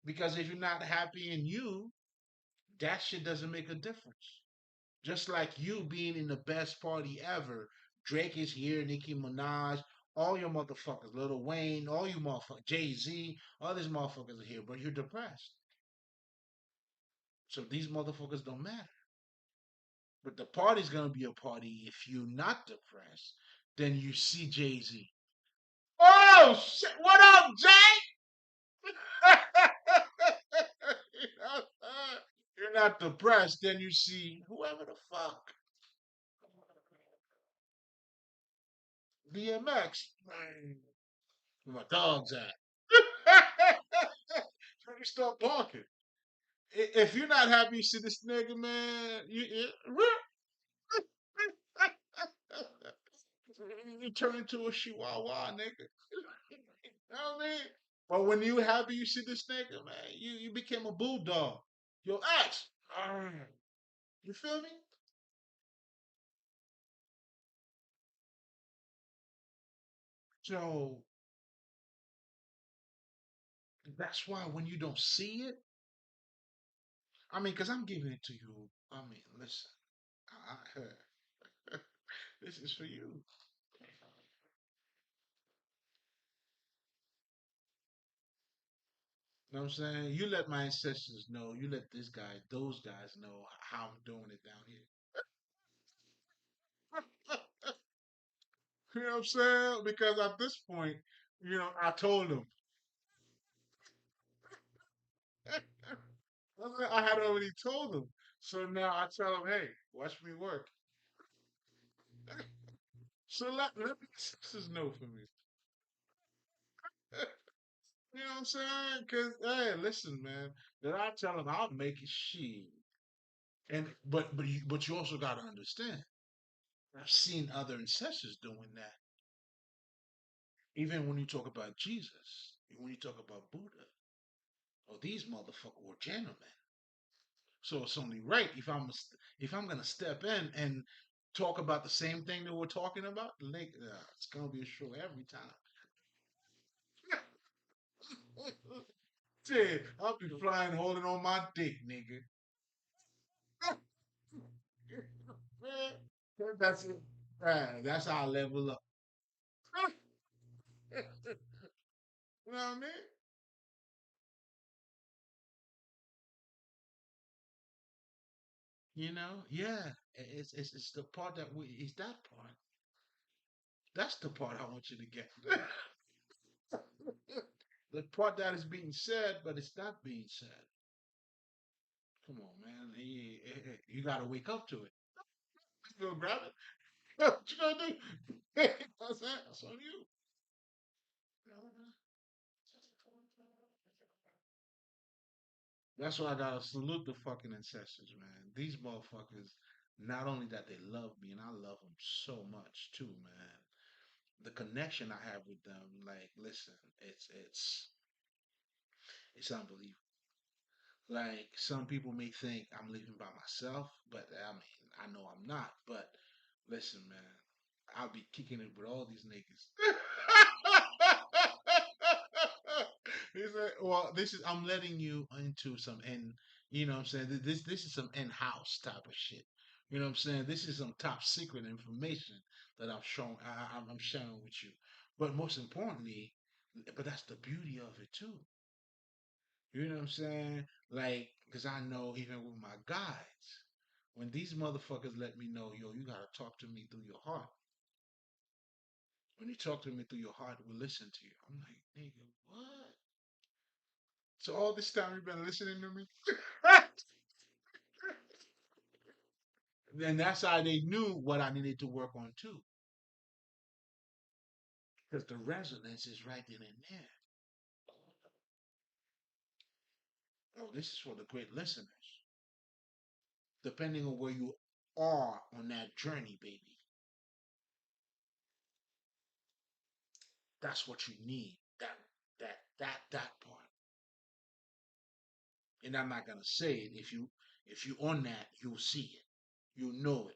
Because if you're not happy in you, that shit doesn't make a difference. Just like you being in the best party ever. Drake is here, Nicki Minaj, all your motherfuckers, Lil Wayne, all you motherfuckers, Jay Z, all these motherfuckers are here, but you're depressed. So these motherfuckers don't matter. But the party's gonna be a party if you're not depressed. Then you see Jay Z. Oh shit! What up, Jay? You're not depressed. Then you see whoever the fuck DMX. Man, where my dog's at? You start barking. If you're not happy, you see this nigga, man. You turn into a chihuahua, nigga. You know what I mean? But when you happy, you see this nigga, man. You became a bulldog. Your ex. You feel me? So that's why when you don't see it, I mean, because I'm giving it to you. I mean, listen, this is for you. You know what I'm saying? You let my ancestors know. You let this guy, those guys know how I'm doing it down here. You know what I'm saying? Because at this point, I told them. I had already told them. So now I tell them, hey, watch me work. So let my ancestors know for me. You know what I'm saying? Because, hey, listen, man. That I tell them I'll make it she. And but you also got to understand. I've seen other ancestors doing that. Even when you talk about Jesus, when you talk about Buddha, oh, these motherfuckers were gentlemen. So it's only right if I'm gonna step in and talk about the same thing that we're talking about, like it's gonna be a show every time. Shit, I'll be flying holding on my dick, nigga. That's it. That's how I level up. You know what I mean? Yeah. It's the part that we is that part. That's the part I want you to get. The part that is being said, but it's not being said. Come on, man. You got to wake up to it. You gonna grab it? What you gonna do? That's it. That's on you. That's why I gotta salute the fucking ancestors, man. These motherfuckers, not only that they love me, and I love them so much too, man. The connection I have with them, like, listen, it's unbelievable. Like some people may think I'm living by myself, but I mean, I know I'm not. But listen, man, I'll be kicking it with all these niggas. He said, "Well, this is I'm letting you into some in, you know what I'm saying? This is some in-house type of shit. You know what I'm saying? This is some top secret information that I'm sharing with you. But most importantly, but that's the beauty of it too. You know what I'm saying? Like, because I know even with my guys, when these motherfuckers let me know, yo, you gotta talk to me through your heart. When you talk to me through your heart, we'll listen to you. I'm like, nigga, what? So all this time you've been listening to me? And that's how they knew what I needed to work on too. because the resonance is right then and there. Oh, this is for the great listeners. Depending on where you are on that journey, baby, that's what you need. That part. And I'm not gonna say it. If you on that, you'll see it. You'll know it.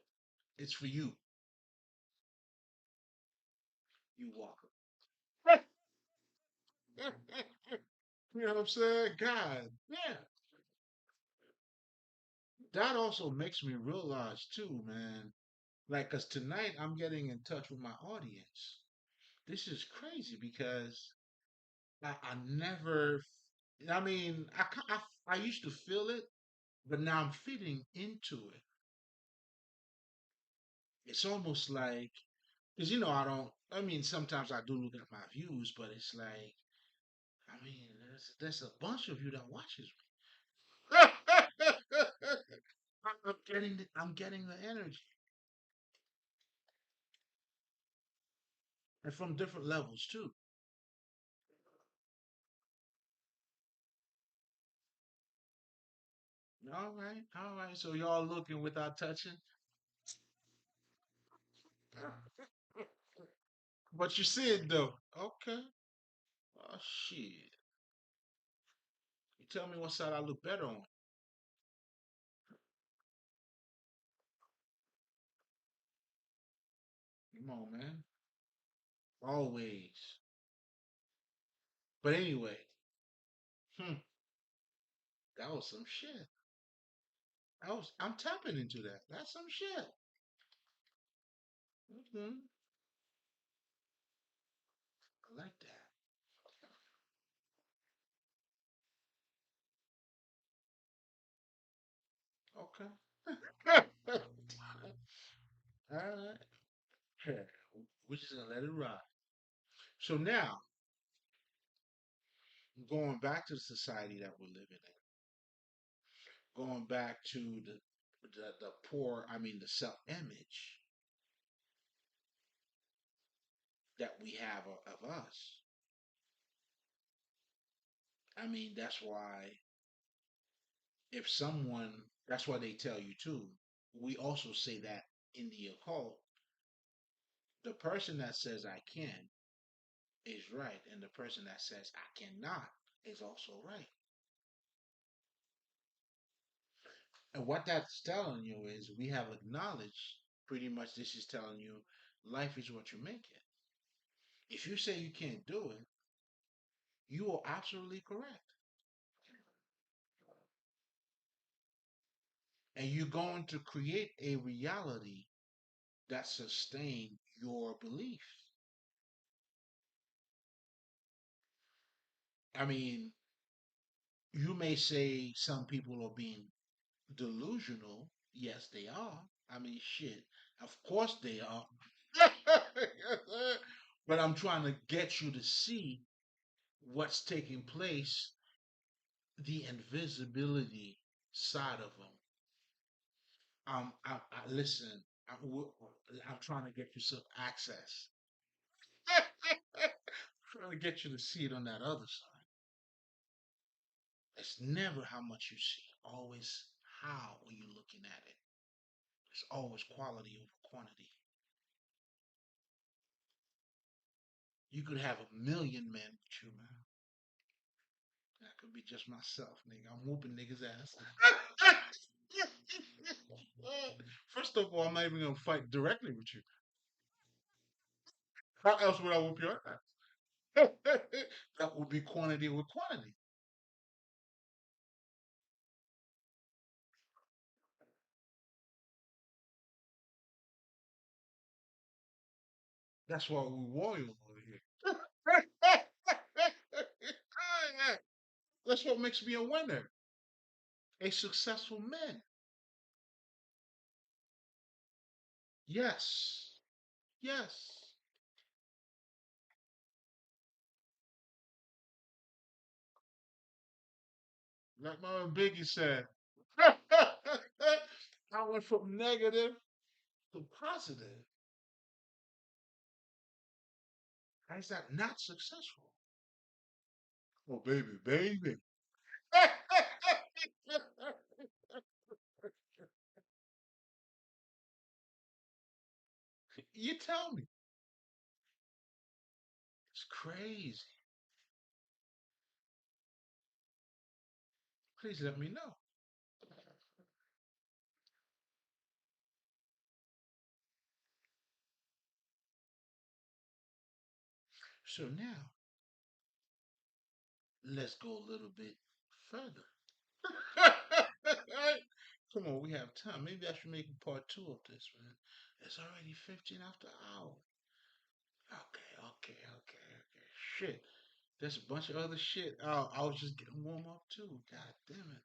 It's for you. You walk. You know what I'm saying? God, yeah. That also makes me realize too, man. Like, cause tonight I'm getting in touch with my audience. This is crazy because I never. I mean, I used to feel it, but now I'm fitting into it. It's almost like because I don't. I mean, sometimes I do look at my views, but it's like I mean, there's a bunch of you that watches me. I'm getting the energy, and from different levels too. All right. So y'all looking without touching, but you see it though. Okay. Oh shit. You tell me what side I look better on. Come on, man. Always. But anyway, hmm, that was some shit. I'm tapping into that. That's some shit. Hmm. I like that. Okay. All right. We're just gonna let it ride. So now, going back to the society that we're living in, going back to the poor, I mean the self-image that we have of us. I mean, that's why they tell you too. We also say that in the occult, the person that says I can is right, and the person that says I cannot is also right. And what that's telling you is we have acknowledged pretty much this is telling you life is what you make it. If you say you can't do it, you are absolutely correct. And you're going to create a reality that sustain your belief. I mean, you may say some people are being delusional. Yes, they are. I mean, shit. Of course they are. But I'm trying to get you to see what's taking place, the invisibility side of them. Listen. I'm trying to get you some access. Trying to get you to see it on that other side. It's never how much you see, always how are you looking at it. It's always quality over quantity. You could have a million men with you, man. That could be just myself, nigga. I'm whooping niggas' ass. First of all, I'm not even gonna fight directly with you. How else would I whoop your ass? That would be quantity with quantity. That's why we warriors over here. That's what makes me a winner, a successful man. Yes, yes. Like my man Biggie said, I went from negative to positive. How is that not successful? Oh, baby, baby. You tell me. It's crazy. Please let me know. So now, let's go a little bit further. Come on, we have time. Maybe I should make a part two of this, man. It's already 15 after hour. Okay. Shit. There's a bunch of other shit. Oh, I was just getting warm up too. God damn it.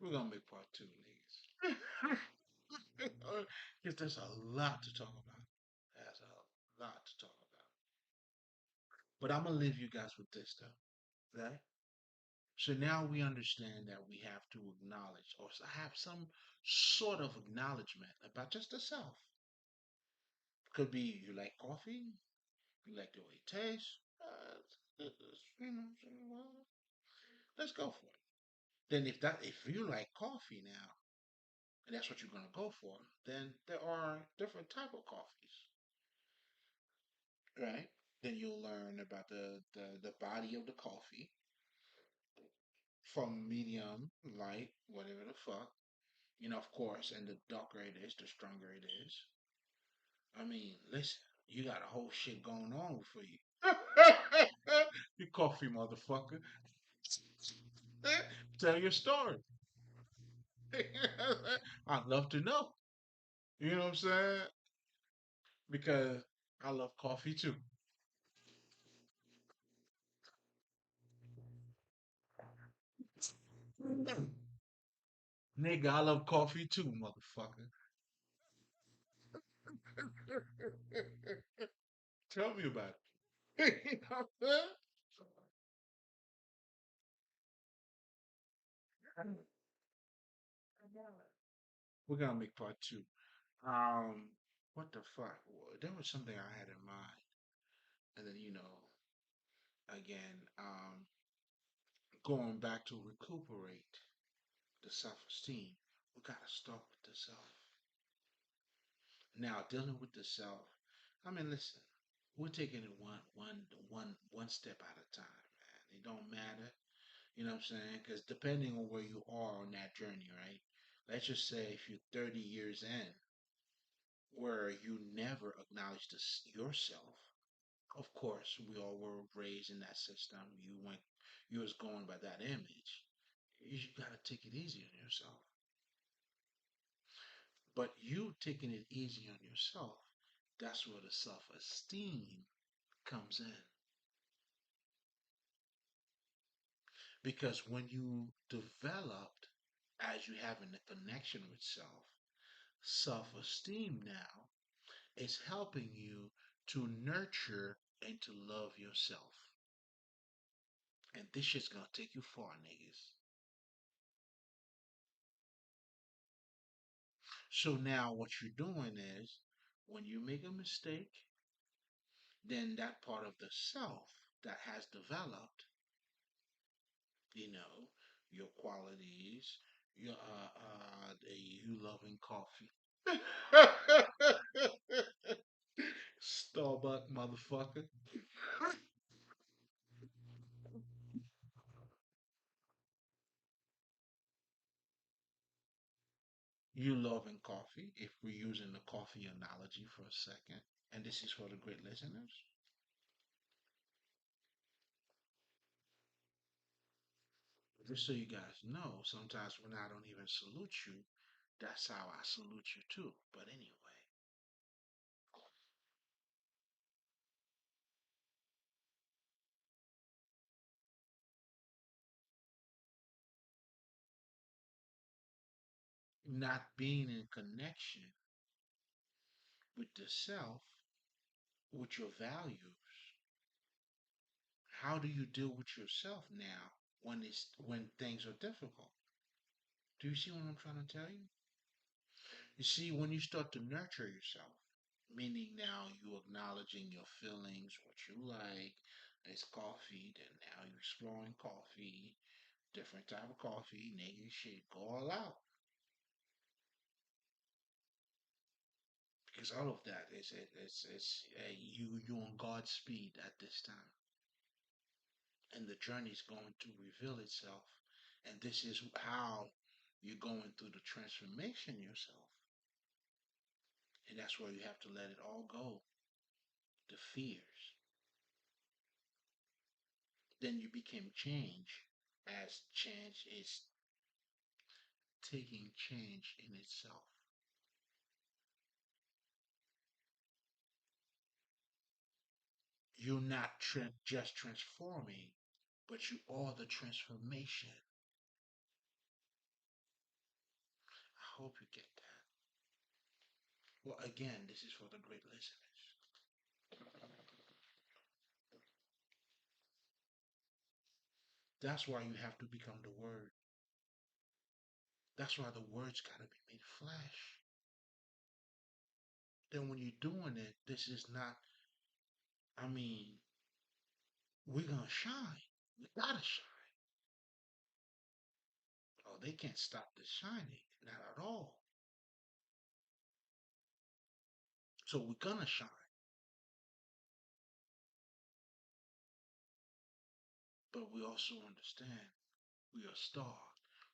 We're gonna make part two, niggas. Because there's a lot to talk about. There's a lot to talk about. But I'm gonna leave you guys with this though. Right? So now we understand that we have to acknowledge or have some sort of acknowledgement about just the self. Could be you like coffee, you like the way it tastes. Well, let's go for it. Then if you like coffee now, and that's what you're gonna go for, then there are different type of coffees, right? Then you'll learn about the body of the coffee from medium, light, whatever the fuck. Of course, and the darker it is, the stronger it is. I mean, listen, you got a whole shit going on for you. You coffee motherfucker. Tell your story. I'd love to know. You know what I'm saying? Because I love coffee too. Nigga, I love coffee too, motherfucker. Tell me about it. We're gonna make part two. Um, what the fuck? There was something I had in mind, and then again, going back to recuperate the self-esteem. We gotta start with the self. Now, dealing with the self. I mean, listen, we're taking it one step at a time, man. It don't matter. You know what I'm saying? Because depending on where you are on that journey, right? Let's just say if you're 30 years in, where you never acknowledge yourself. Of course, we all were raised in that system. You was going by that image. You gotta take it easy on yourself. But you taking it easy on yourself, that's where the self-esteem comes in. Because when you developed, as you having a connection with self-esteem now is helping you to nurture and to love yourself. And this shit's gonna take you far, niggas. So now what you're doing is when you make a mistake, then that part of the self that has developed, you know, your qualities, you loving coffee. Starbuck motherfucker. You loving coffee, if we're using the coffee analogy for a second, and this is for the great listeners. Just so you guys know, sometimes when I don't even salute you, that's how I salute you too. But anyway, not being in connection with the self, with your values, how do you deal with yourself now when things are difficult? Do you see what I'm trying to tell you? You see, when you start to nurture yourself, meaning now you acknowledging your feelings, what you like, it's coffee, then now you're exploring coffee, different type of coffee, nigga, shit, go all out. Because all of that is it's you on God's speed at this time, and the journey is going to reveal itself, and this is how you're going through the transformation yourself, and that's where you have to let it all go, the fears. Then you became change, as change is taking change in itself. You're not just transforming, but you are the transformation. I hope you get that. Well, again, this is for the great listeners. That's why you have to become the Word. That's why the Word's got to be made flesh. Then when you're doing it, this is not, I mean, we're going to shine. We got to shine. Oh, they can't stop the shining. Not at all. So we're going to shine. But we also understand we are a star.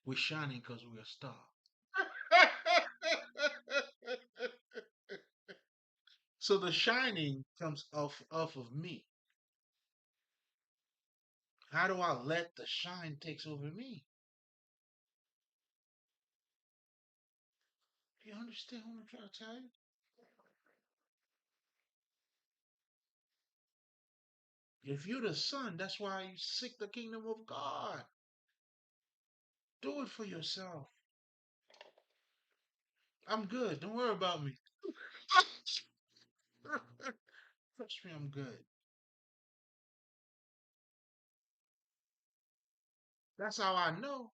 We're shining because we're a star. So the shining comes off of me. How do I let the shine takes over me? Do you understand what I'm trying to tell you? If you're the son, that's why you seek the kingdom of God. Do it for yourself. I'm good. Don't worry about me. Trust me, I'm good. That's how I know.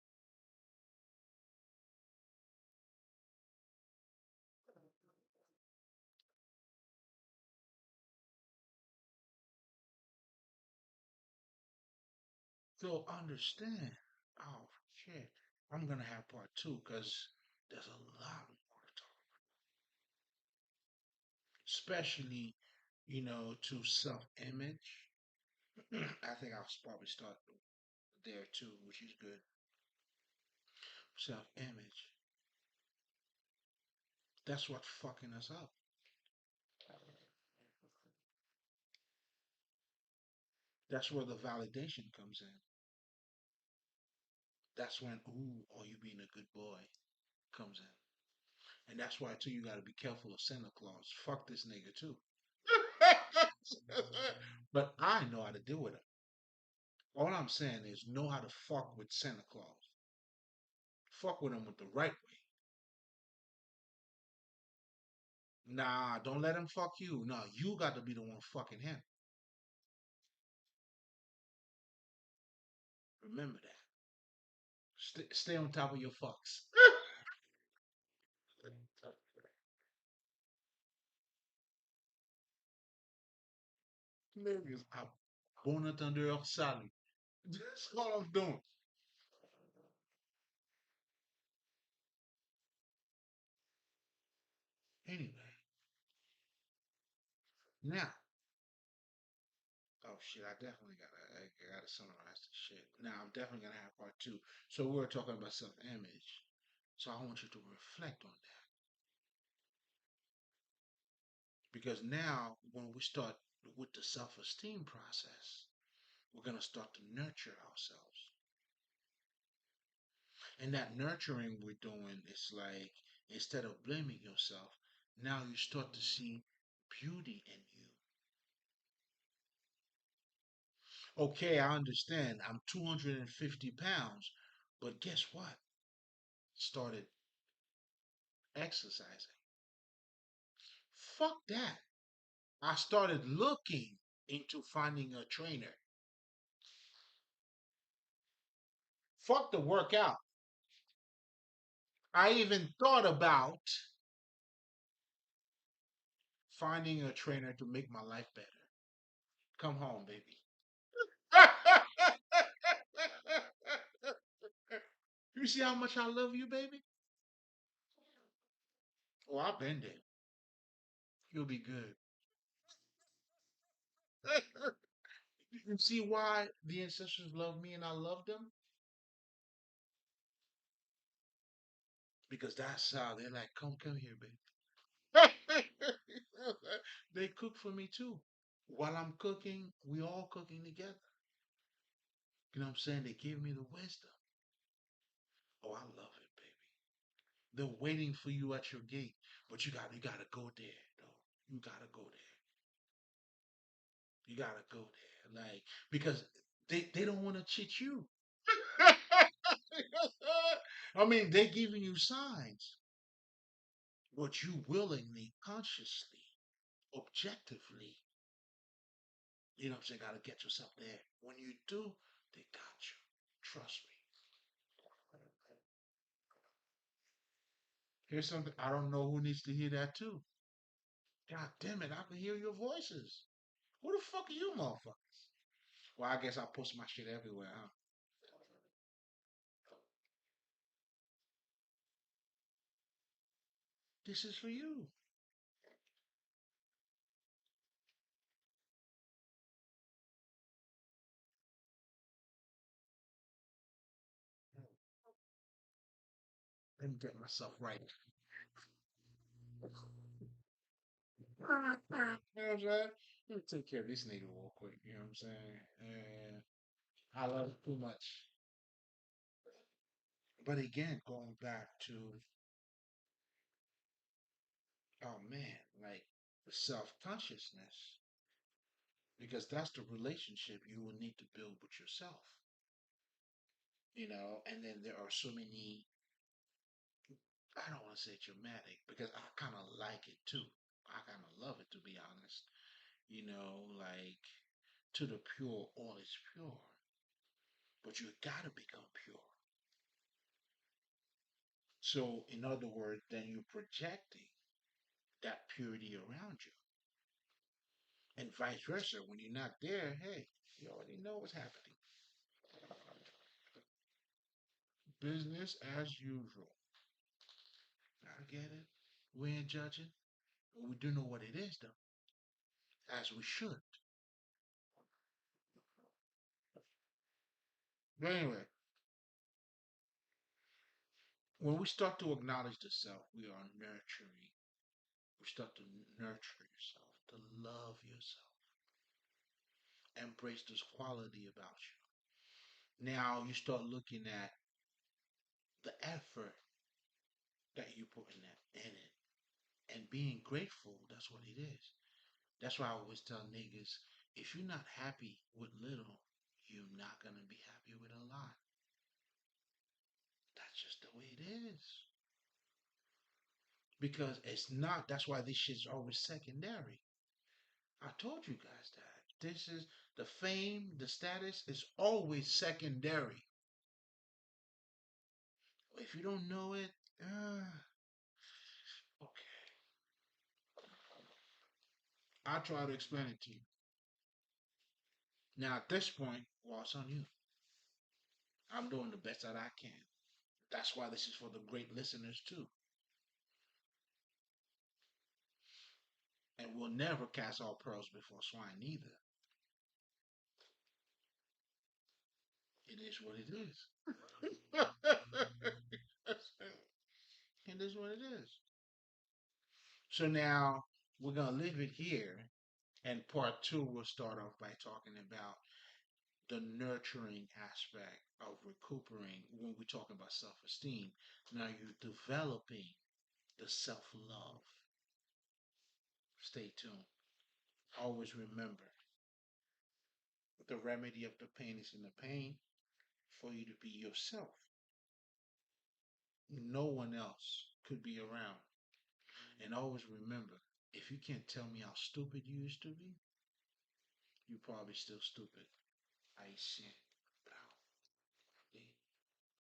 So understand. Oh shit. I'm gonna have part two because there's a lot more to talk, especially, to self-image. I think I'll probably start there too, which is good. Self-image. That's what's fucking us up. That's where the validation comes in. That's when, ooh, are you being a good boy comes in. And that's why too you gotta be careful of Santa Claus. Fuck this nigga too. But I know how to deal with him. All I'm saying is know how to fuck with Santa Claus. Fuck with him with the right way. Nah, don't let him fuck you. No, you got to be the one fucking him. Remember that. Stay on top of your fucks. Niggas, I'm born under your salad. That's all I'm doing. Anyway, now, oh shit, I gotta summarize this shit. Now I'm definitely gonna have part two. So we're talking about self-image. So I want you to reflect on that because now when we start with the self-esteem process, we're gonna start to nurture ourselves. And that nurturing we're doing is like instead of blaming yourself, now you start to see beauty in you. Okay, I understand. I'm 250 pounds, but guess what? Started exercising. Fuck that. I started looking into finding a trainer. Fuck the workout. I even thought about finding a trainer to make my life better. Come home, baby. You see how much I love you, baby? Oh, I've been there. You'll be good. You see why the ancestors love me and I love them? Because that's how they're like, come here, baby. They cook for me too. While I'm cooking, we all cooking together. You know what I'm saying? They give me the wisdom. Oh, I love it, baby. They're waiting for you at your gate, but you gotta go there, though. You gotta go there. You gotta go there, like because they don't want to cheat you. I mean, they giving you signs, but you willingly, consciously, objectively, you know what I'm saying, gotta get yourself there. When you do, they got you. Trust me. Here's something I don't know who needs to hear that too. God damn it, I can hear your voices. Who the fuck are you, motherfuckers? Well, I guess I post my shit everywhere, huh? This is for you. Let me get myself right. You know what I'm saying? Let me take care of this nigga real quick. You know what I'm saying? And I love it too much. But again, going back to, oh man, like self consciousness, because that's the relationship you will need to build with yourself. You know, and then there are so many, I don't want to say dramatic because I kind of like it too. I kind of love it to be honest. You know, like to the pure, all is pure. But you gotta become pure. So, in other words, then you're projecting that purity around you. And vice versa. When you're not there, hey, you already know what's happening. Business as usual. I get it. We ain't judging. But we do know what it is, though, as we should. But anyway, when we start to acknowledge the self, we are nurturing. We start to nurture yourself, to love yourself, embrace this quality about you. Now you start looking at the effort that you put in it and being grateful. That's what it is. That's why I always tell niggas, if you're not happy with little, you're not gonna be happy with a lot. That's just the way it is. Because it's not. That's why this shit's always secondary. I told you guys that. This is the fame, the status is always secondary. If you don't know it, okay. I'll try to explain it to you. Now, at this point, well, it's on you. I'm doing the best that I can. That's why this is for the great listeners, too. And we'll never cast all pearls before swine, neither. It is what it is. It is what it is. So now we're going to leave it here. And part two, we'll start off by talking about the nurturing aspect of recuperating when we're talking about self esteem. Now you're developing the self love. Stay tuned. Always remember the remedy of the pain is in the pain for you to be yourself. No one else could be around. And always remember if you can't tell me how stupid you used to be, you're probably still stupid. I see.